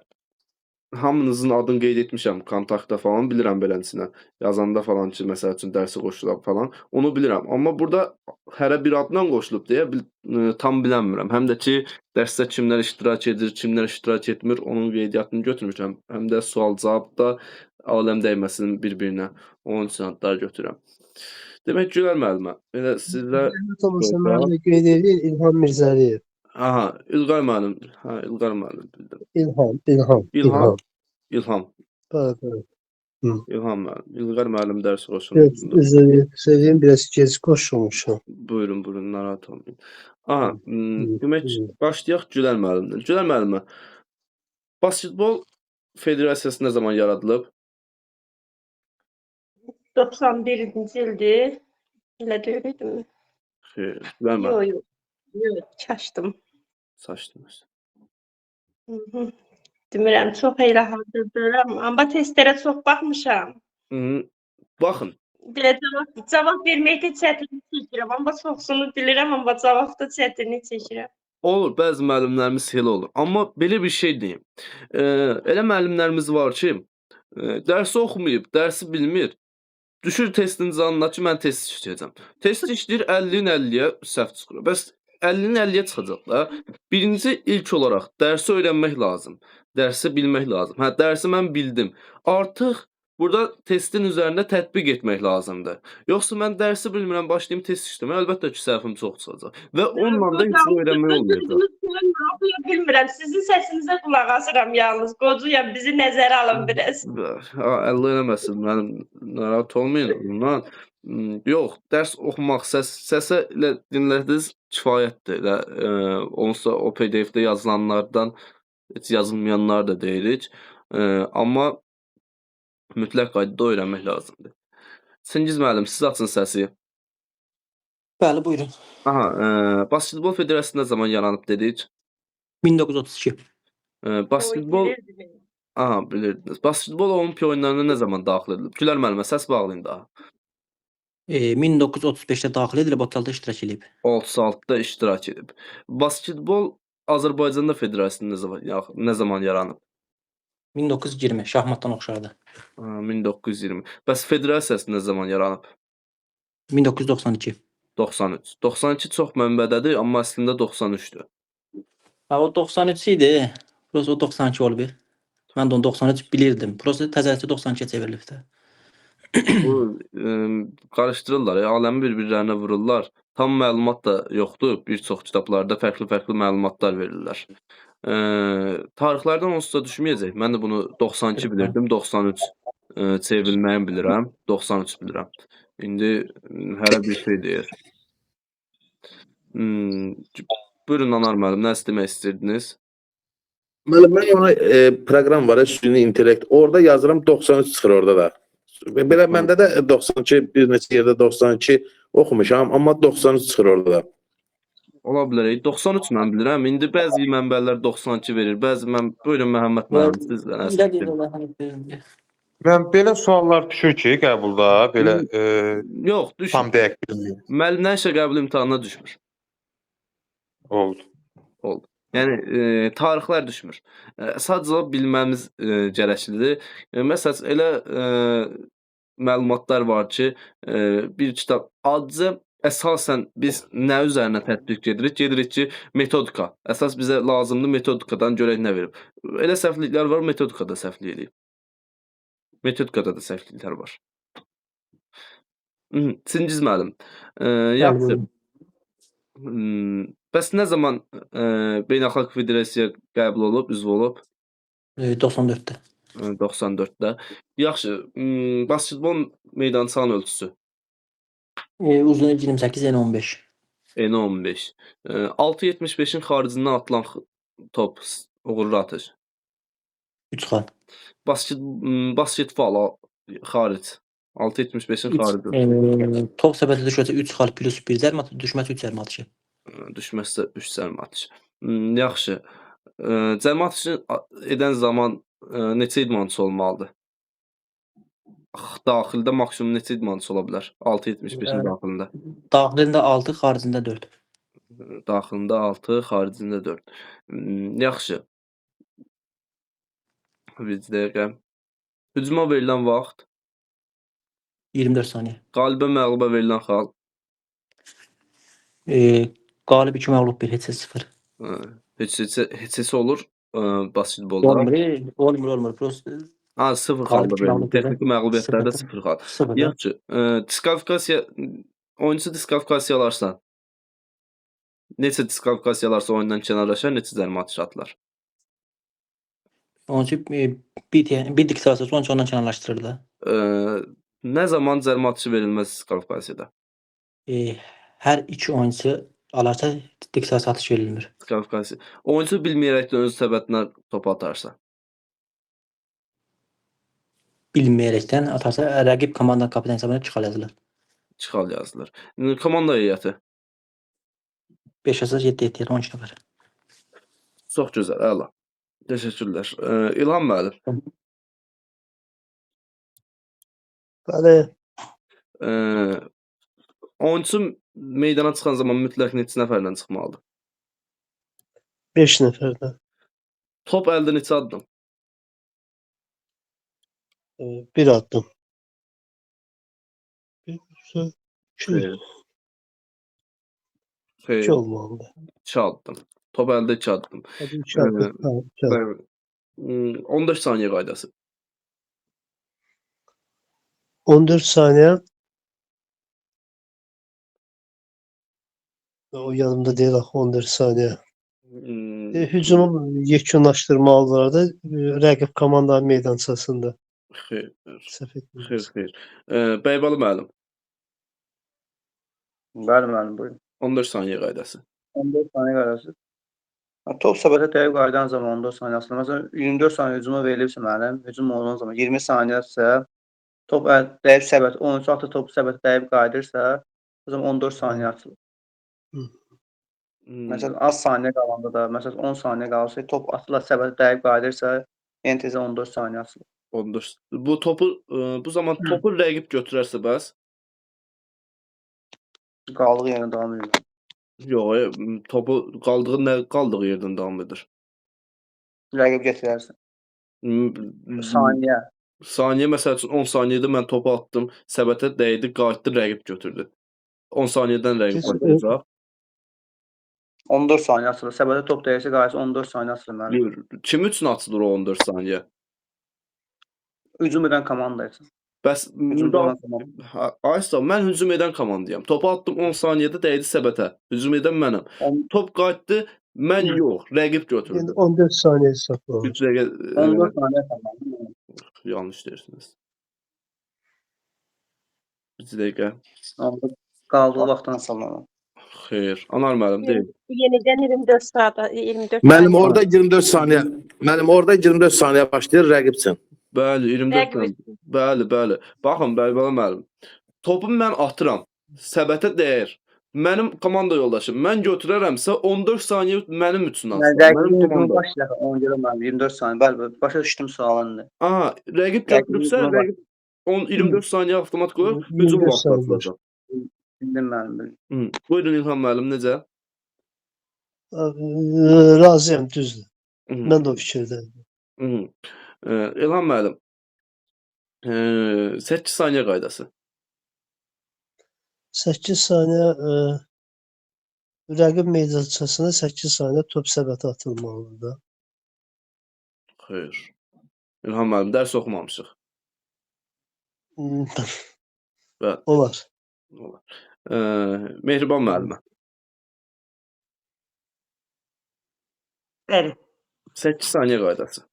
hamınızın adını qeyd etmişəm kontaktda falan, bilirəm beləsinə. Yazanda falan ki, məsəl üçün dərsə qoşulub falan, onu bilirəm. Amma burada hərə bir adla qoşulub deyə tam bilənmirəm. Həm də ki, dərsdə kimlər iştirak edir, kimlər iştirak etmir, onun qeydiyyatını götürmüşəm. Həm də sual-cavabda aləm dəyməsinin bir-birinə. Onun üçün adlar götürürəm. Demək Gülər müəllimə, elə sizdə qeyd edir İlham Mirzəliyev. Aha, İlqar müəllim. Ha, İlqar müəllim bildim. İlham. Bəli. İlham müəllim. İlqar müəllim dərs qoşulmuş. Sevdiyim biraz gec qoşulmuşam. Buyurun, narahat olmayın. Aha, demək başlayaq Gülər müəllimdən. Gülər müəllimə, basketbol federasiyası nə zaman yaradılıb? 91-ci ildir. Elə deyildim. Xeyr, Gülər müəllim. Yox, çaşdım. Saçdınız. Demirəm, çox elə hazırdıram, amma testlərə çox baxmışam. Baxın. Belə cavab verməkdə çətinlik çəkirəm, amma çoxsunu bilirəm, amma cavabda çətinlik çəkirəm. Olur, bəzi müəllimlərimiz elə olur. Amma belə bir şey deyim. Elə müəllimlərimiz var ki, dərsi oxumayıb, dərsi bilmir. Düşür testin canına ki, mən test işləyəcəm. Test işləyir 50-nin 50-yə səhv çıxır. Bəs 50-nin 50-yə çıxacaq da. Birinci ilk olaraq dərsi öyrənmək lazım. Dərsi bilmək lazım. Hə, dərsi mən bildim. Artıq burada testin üzərində tətbiq etmək lazımdır. Yoxsa mən dərsi bilmirəm, başlayım test işləməyə, əlbəttə ki, səhvim çox çıxacaq və onunla da heç nə öyrənmək olmayacaq. Bilmirəm, sizin səsinizə qulaq asıram yalnız. Qocuyam, bizi nəzərə alın biraz. Allah eləməsin, mənim narahat olmayın ondan. Yox, dərs oxumaq, səsə ilə dinlədiniz kifayətdir. Elə onsa o PDF-də yazılanlardan heç yazılmayanlar da deyirik. Amma mütləq qaydada öyrənmək lazımdır. Çingiz müəllim, siz açın səsi. Bəli, buyurun. Aha, Basketbol Federasiyası nə zaman yaranıb dedik? 1932. Basketbol Aha, bilirdiniz. Basketbol olimpiya oyunlarına nə zaman daxil edilib? Gülər müəllimə səs bağlayın daha. 1935-də daxil edilib, 36-da iştirak edib. 36-da iştirak edib. Basketbol Azərbaycanda Federasiyası nə zaman yaranıb? 1920, şahmatdan oxşardı. 1920. Bəs Federasiyası nə zaman yaranıb? 1992. 93. 92 çox mənbədədir, amma əslində 93-dür. O 93 idi. Prosta o 92 olub. Mən də onu 93 bilirdim. Prosta təzəlikcə 92-yə çevrilib də. Bu qarışdırırlar, aləmi bir-birlərinə vururlar. Tam məlumat da yoxdur. Bir çox kitablarda fərqli-fərqli məlumatlar verirlər. Tarixlərdən onsuz da düşməyəcək. Mən də bunu 92 bilirdim, 93 çevrilməyini bilirəm, 93 bilirəm. İndi hərə bir şey deyir. Buyurun Anar müəllim, nə demək istəyirdiniz? Müəllim, mən ona proqram var, süni intellekt. Orada yazıram 93 çıxır orada da. Belə məndə də 92, bir neçə yerdə 92 oxumuşam, amma 93 çıxır orada da. Ola bilər. 93 mən bilirəm. İndi bəzi mənbələr 92 verir. Bəzi buyurun Məhəmməd müəllim, siz də nə Mən belə suallar düşür ki, qəbulda, belə yox, düşür. Tam dəqiq bilmirəm. Müəllimdən işə qəbul imtahanına düşmür. Oldu. Yəni tarixlər düşmür. Sadəcə bilməmiz gərəklidir. Məsələn, elə məlumatlar var ki, bir kitab adcə əsasən biz nə üzərinə tətbiq edirik? Gedirik ki, metodika. Əsas bizə lazımdır metodikadan görək nə verib. Elə səhvliklər var, metodikada səhvlik eləyib. Metodikada da səhvliklər var. Çingiz müəllim, yaxşı. Bəs nə zaman Beynəlxalq Federasiya qəbul olub, üzv olub? 94-də. 94-də. Yaxşı, basketbol meydançanın ölçüsü? Uzunluğu 28, eni 15. Eni 15. 6.75-in xaricindən atılan top uğurlu atış. 3 xal. Basketbol xaric. 6.75-in xarici. Top səbətə düşərsə 3 xal plus 1 zərmə atışı, düşməsə 3 zərmə atışı. Düşməsə 3 zərmə atışı. Yaxşı. Zərmə atışı edən zaman neçə idmançı olmalıdır? Daxildə maksimum neçə idmançı ola bilər? 6.75-in daxilində. Daxilində 6, xaricində 4. Daxilində 6, xaricində 4. Yaxşı. Bir dəqiqə. Hücuma verilən vaxt? 24 saniyə. Qalibə məğluba verilən xal? Qalib 2, məğlub 1, heç 0. Heç olur basketbolda. Olmur. Prosta 0 xalda verilir. Texniki məğlubiyyətlərdə 0 xal. Yaxşı. Diskvalifikasiya, oyunçu diskvalifikasiyalarsa, neçə diskvalifikasiyalarsa oyundan kənarlaşar, neçə zərmə atışı atılar? Oyunçu bir diskvalifikasiya oyunçu ondan kənarlaşdırır da. Nə zaman zərmə atışı verilməz diskvalifikasiyada? Hər iki oyunçu alarsa diskvalifikasiya atışı verilmir. Diskvalifikasiya. Oyunçu bilməyərəkdən öz səbətinə top atarsa? Bilməyərəkdən atarsa, rəqib komanda kapitan hesabına 2 xal yazılır. 2 xal yazılır. Komanda heyəti? 5-7 ehtiyat 12 nəfər. Çox gözəl, əla. Təşəkkürlər. İlham müəllim. Bəli. Oyunçu meydana çıxan zaman mütləq neçə nəfərlə çıxmalıdır? 5 nəfərdən. Top əldə neçə addım? 1 addım. 2 olmalıdır. 2 addım. Top əldə 2 addım. 2 addım. 14 saniyə qaydası. 14 saniye. O yanımda değil axı 14 saniye. Hücumu yekunlaşdırmalılar da rəqib komandanın meydançasında. Xeyr. Səhv Xeyr, etmirəmsə. xeyr. Bəybalı müəllim, Bəli müəllim, buyurun. 14 saniyə qaydası. 14 saniyə qaydası. Top səbətə dəyib qayıdan zaman 14 saniyə aslında. Məsələn, 24 saniyə hücuma verilibsə müəllim, hücum olan zaman 20 saniyəsə top dəyib səbət, oyunçu atı topu səbətə dəyib qayıdırsa, o zaman 14 saniyə açılır. Məsələn, az saniyə qalanda da, məsələn 10 saniyə qalsa, top atla səbətə dəyib qayıdırsa, ən tezə 14 saniyə açılır. 14. Bu topu bu zaman topu rəqib götürərsə bəs? Qaldığı yerdən davam edir. Yox, topu qaldığı yerdən davam edir. Rəqib gətirərsən. Saniyə. Saniyə məsəl üçün 10 saniyədə mən topu atdım, səbətə dəydi, qayıtdı, rəqib götürdü. 10 saniyədən rəqib qayıdacaq. 14 saniyə açılır. Səbətə top dəyirsə qayıtsa 14 saniyə açılır müəllim. Kim üçün açılır o 14 saniyə? Hücum edən komanda üçün. Bəs Hücumda olan komanda. Aysa mən hücum edən komandayam. Topu atdım 10 saniyədə dəydi səbətə. Hücum edən mənəm. Top qayıtdı, mən yox, rəqib götürdü. Yəni 14 saniyə hesablanır. 3 dəqiqə 14 saniyə hesablanır. yanlış deyirsiniz. 3 dəqiqə. Qaldığı vaxtdan hesablanır. Xeyr, Anar müəllim deyil. Yenidən 24 saata 24 Müəllim saniyə. orada 24 saniyə. Müəllim orada 24 saniyə başlayır rəqib üçün. Bəli, 24 saniyə. Bəli. Baxın, Bəybalı müəllim. Topu mən atıram, səbətə dəyir. Mənim komanda yoldaşım, mən götürərəmsə 14 saniyə mənim üçün asılır. Mənim komanda. Başlayaq, ona görə mən 24 saniyə. Bəli, başa düşdüm sualını. Aha, rəqib götürübsə, rəqib 24 saniyə avtomatik olaraq hücum vaxtı açılacaq. Bildim müəllim. Buyurun İlham müəllim, necə? Razıyam, düzdür. Mən də o fikirdəyim. İlham müəllim, 8 saniyə qaydası. 8 saniyə rəqib meydançasına 8 saniyə top səbətə atılmalıdır da. Xeyr. İlham müəllim, dərs oxumamışıq. Bəli. Olar. Mehriban müəllimə. Bəli. 8 saniyə qaydası.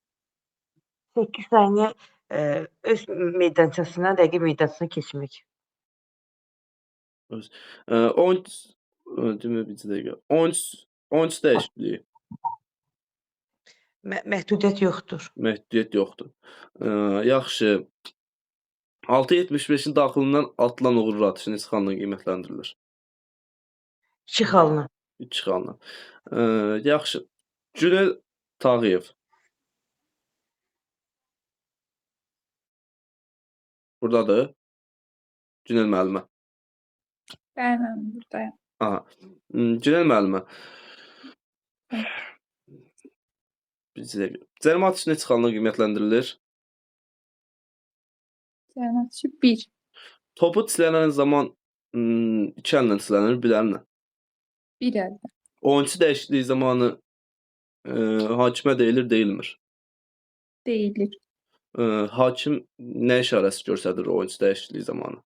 8 saniyə öz meydançasından rəqib meydançasına keçmək. 13 dəyişikliyi. Məhdudiyyət yoxdur. Məhdudiyyət yoxdur. Yaxşı. 6.75-in daxilindən atılan uğurlu atış neçə xalla qiymətləndirilir? 2 xalla. 2 xalla. Yaxşı. Günel Tağıyev. Buradadır. Günel müəllimə. Bəli, mən buradayım. Aha. Günel müəllimə. Cərimə atışı neçə xalla qiymətləndirilir? Cərimə atışı 1. Topu çilənən zaman 2 əllə çilənir, bir əllə. 1 əllə. Oyunçu dəyişikliyi zamanı hakimə deyilir, deyilmir. Deyilir. Hakim nə işarəsi göstərir oyunçu dəyişikliyi zamanı?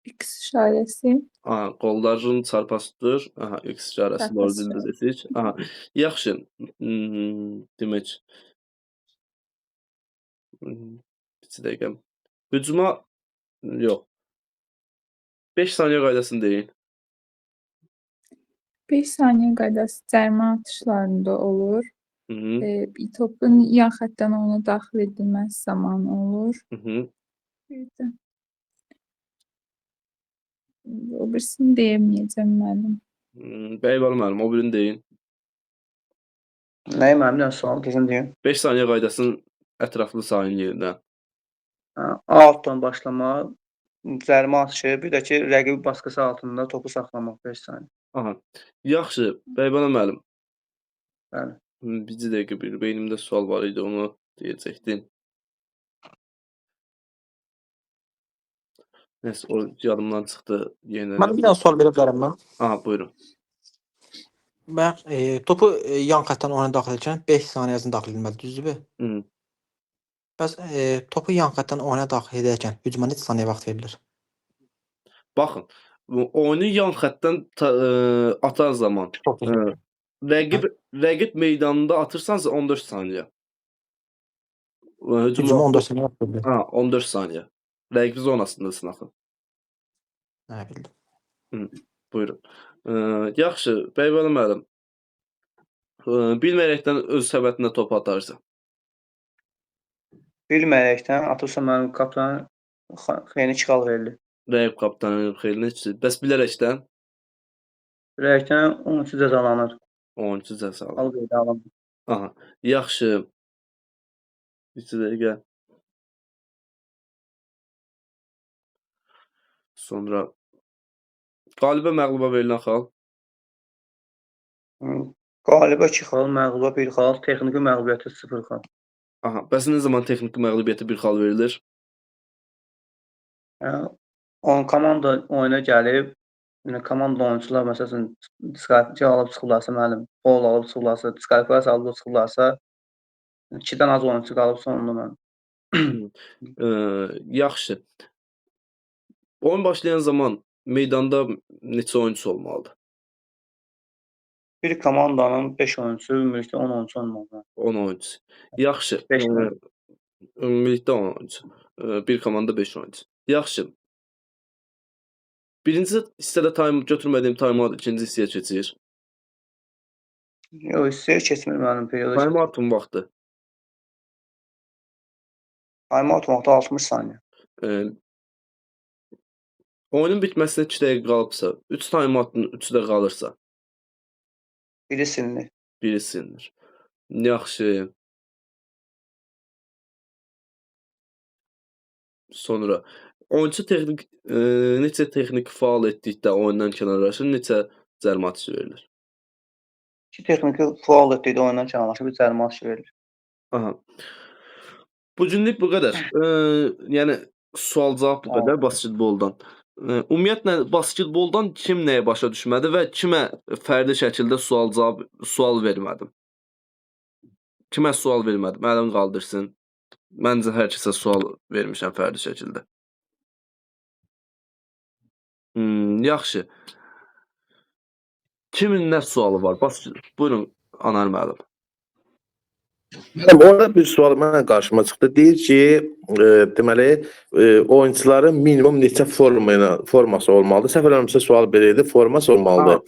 X işarəsi. Aha, qolların çarpasıdır. Aha, X işarəsi doğru dildə desək. Aha, yaxşı. Demək. Bir dəqiqə. Hücuma yox. 5 saniyə qaydasını deyin. 5 saniyə qaydası cərimə atışlarında olur. Bir topun yan xəttdən ona daxil edilməsi zamanı olur. Bir də o birisini deyeməyəcəm müəllim. Bəybalı müəllim, o birini deyin. Nəyi müəllim, sual kesin deyin. 5 saniyə qaydasının ətraflı sayın yerindən. Altdan başlama, cərimə atışı, bir də ki, rəqibi baskısı altında topu saxlamaq 5 saniyə. Aha. Yaxşı, Bəybalı müəllim. Bəli. Bir dəqiqə, bir beynimdə sual var idi, onu deyəcəkdim. Nəsə, o yadımdan çıxdı. Mən bir dənə sual verə bilərəm mən. Aha, buyurun. Bax, topu yan xəttdən oyuna daxil edərkən 5 saniyə ərzində daxil edilməlidir, düzdürmü? Bəs topu yan xəttdən oyuna daxil edərkən hücuma neçə saniyə vaxt verilir? Baxın, bu oyunu yan xəttdən atan zaman rəqib meydanında atırsansa 14 saniyə. Hücuma 14 saniyə vaxt verilir. 14 saniyə. Rəqib zonasındasın axı. Hə, bildim. Buyurun. Yaxşı, Bəybəli müəllim. Bilmərəkdən öz səbətinə top atarsa. Bilmərəkdən atırsa mənim kapitanın xeyrini 2 xal verilir. Rəqib kapitanın xeyrini 2. Bəs bilərəkdən? Bilərəkdən 13 cəzalanır. 13 cəzalanır. Al qeydə alınır. Aha, yaxşı. Bir dəqiqə. Sonra qalibə məğluba verilən xal. Qalibə 2 xal, məğluba 1 xal, texniki məğlubiyyəti 0 xal. Aha, bəs nə zaman texniki məğlubiyyəti 1 xal verilir? Komanda oyuna gəlib, komanda oyunçular məsələn diskvalifikasiya alıb çıxırlarsa, müəllim, gol alıb çıxırlarsa, diskvalifikasiya alıb çıxırlarsa, 2-dən az oyunçu qalıb sonunda mənim. Yaxşı. Oyun başlayan zaman meydanda neçə oyunçu olmalıdır? Bir komandanın 5 oyunçusu, ümumilikdə 10 oyunçu olmalıdır. 10 oyunçu. Yaxşı. Ümumilikdə 10 oyunçu. Bir komanda 5 oyunçu. Yaxşı. Birinci hissədə götürmədiyim timeout ikinci hissəyə keçir. Yox, hissəyə keçmir mənim perioda. Timeoutun vaxtı. Timeout vaxtı 60 saniyə. Oyunun bitməsinə 2 dəqiqə qalıbsa, 3 timeoutun 3-ü də qalırsa. Biri silinir. Biri silinir. Yaxşı. Sonra oyunçu neçə texnik faal etdikdə oyundan kənarlaşır, neçə cərimə atışı verilir? 2 texniki faal etdikdə oyundan kənarlaşır, bir cərimə atışı verilir. Aha. Bu günlük bu qədər. Yəni sual-cavab bu qədər basketboldan. Ümumiyyətlə basketboldan kim nəyə başa düşmədi və kimə fərdi şəkildə sual vermədim? Kimə sual vermədim? Əlini qaldırsın. Məncə hər kəsə sual vermişəm fərdi şəkildə. Yaxşı. Kimin nə sualı var? Buyurun, Anar müəllim. Orada bir sual mənə qarşıma çıxdı. Deyir ki, deməli, oyunçuların minimum neçə forması olmalıdır? Səhv eləmirəmsə sual belə idi, forması olmalıdır.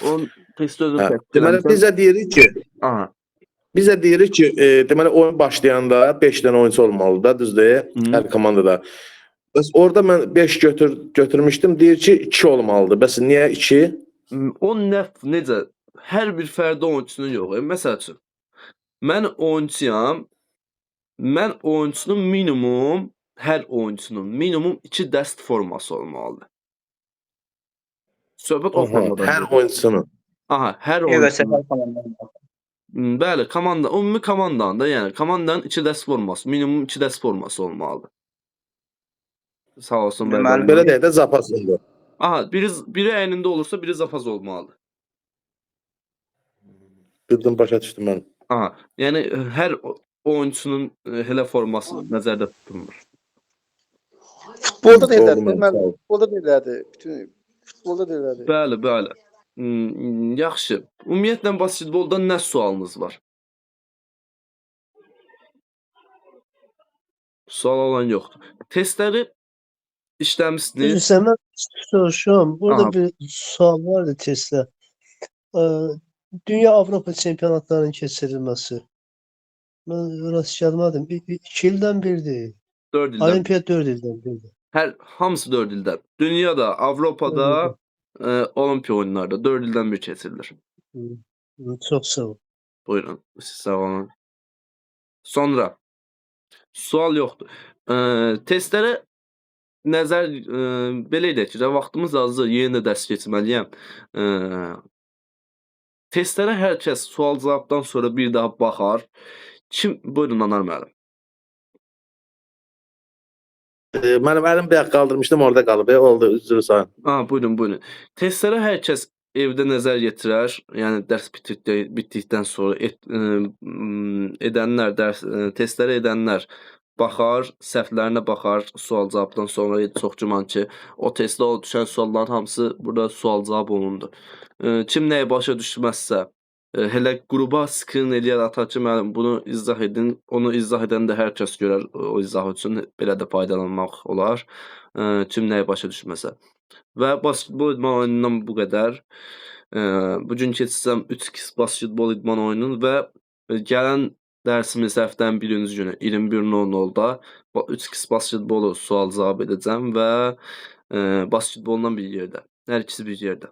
Deməli, bizə deyirik ki, deməli, oyun başlayanda 5 dənə oyuncu olmalıdır da, düzdür, hər komandada. Bəs orada mən 5 götürmüşdüm, deyir ki, 2 olmalıdır. Bəs niyə 2? O necə? Hər bir fərdi oyunçunun yox. Məsəl üçün, mən oyuncuyam, mən oyuncunun minimum, hər oyuncunun minimum 2 dəst forması olmalıdır. Söhbət o formadan. Hər oyunçunun. Aha, hər oyuncunun. Bəli, ümumi komandanın da, yəni komandanın 2 dəst forması, minimum 2 dəst forması olmalıdır. Sağ olsun. Belə deyək də zapasında. Aha, biri əynində olursa, biri zapas olmalıdır. Bildim, başa düşdüm mən. Aha, yəni hər oyunçunun elə forması nəzərdə tutulmur. Futbolda deyirlər, futbolda deyirlər. Bəli, bəli. Yaxşı. Ümumiyyətlə basketbolda nə sualınız var? Sual olan yoxdur. Testləri işləmişsiniz. Səndən soruşuram. Burada bir sual vardı testdə. Dünya Avropa çempionatlarının keçirilməsi. Mən rast gəlmədim. 2 ildən birdir. 4 ildən. Olimpiyat 4 ildən birdir. Hamısı 4 ildən. Dünyada, Avropada, Olimpiya oyunlarda 4 ildən bir keçirilir. Çox sağ ol. Buyurun, siz sağ olun. Sonra, sual yoxdur. Testlərə nəzər, belə edək ki, vaxtımız azdır, yenə də dərs keçməliyəm. Testlərə hər kəs sual-cavabdan sonra bir daha baxar. Buyurun, Anar müəllim. Mənim əlim bir qaldırmışdım, orada qalıb. Oldu, üzr sayın. Buyurun. Testlərə hər kəs evdə nəzər yetirər. Yəni, dərs bitdikdən sonra testləri edənlər baxar, səhvlərinə baxar sual-cavabdan sonra çox güman ki, o testdə o düşən sualların hamısı burada sual-cavab olundu. Kim nəyi başa düşməzsə, hələ qrupa skrin eləyər atar ki, müəllim bunu izah edin. Onu izah edən də hər kəs görər o izah üçün belə də faydalanmaq olar. Kim nəyi başa düşməsə. Və basketbol idman oyunundan bu qədər. Bugün keçsəm 3x basketbol idman oyunun və gələn dərsimiz həftənin birinci günü 21:00-da 3x basketbolu sual-cavab edəcəm və basketboldan bir yerdə. Hər ikisi bir yerdə.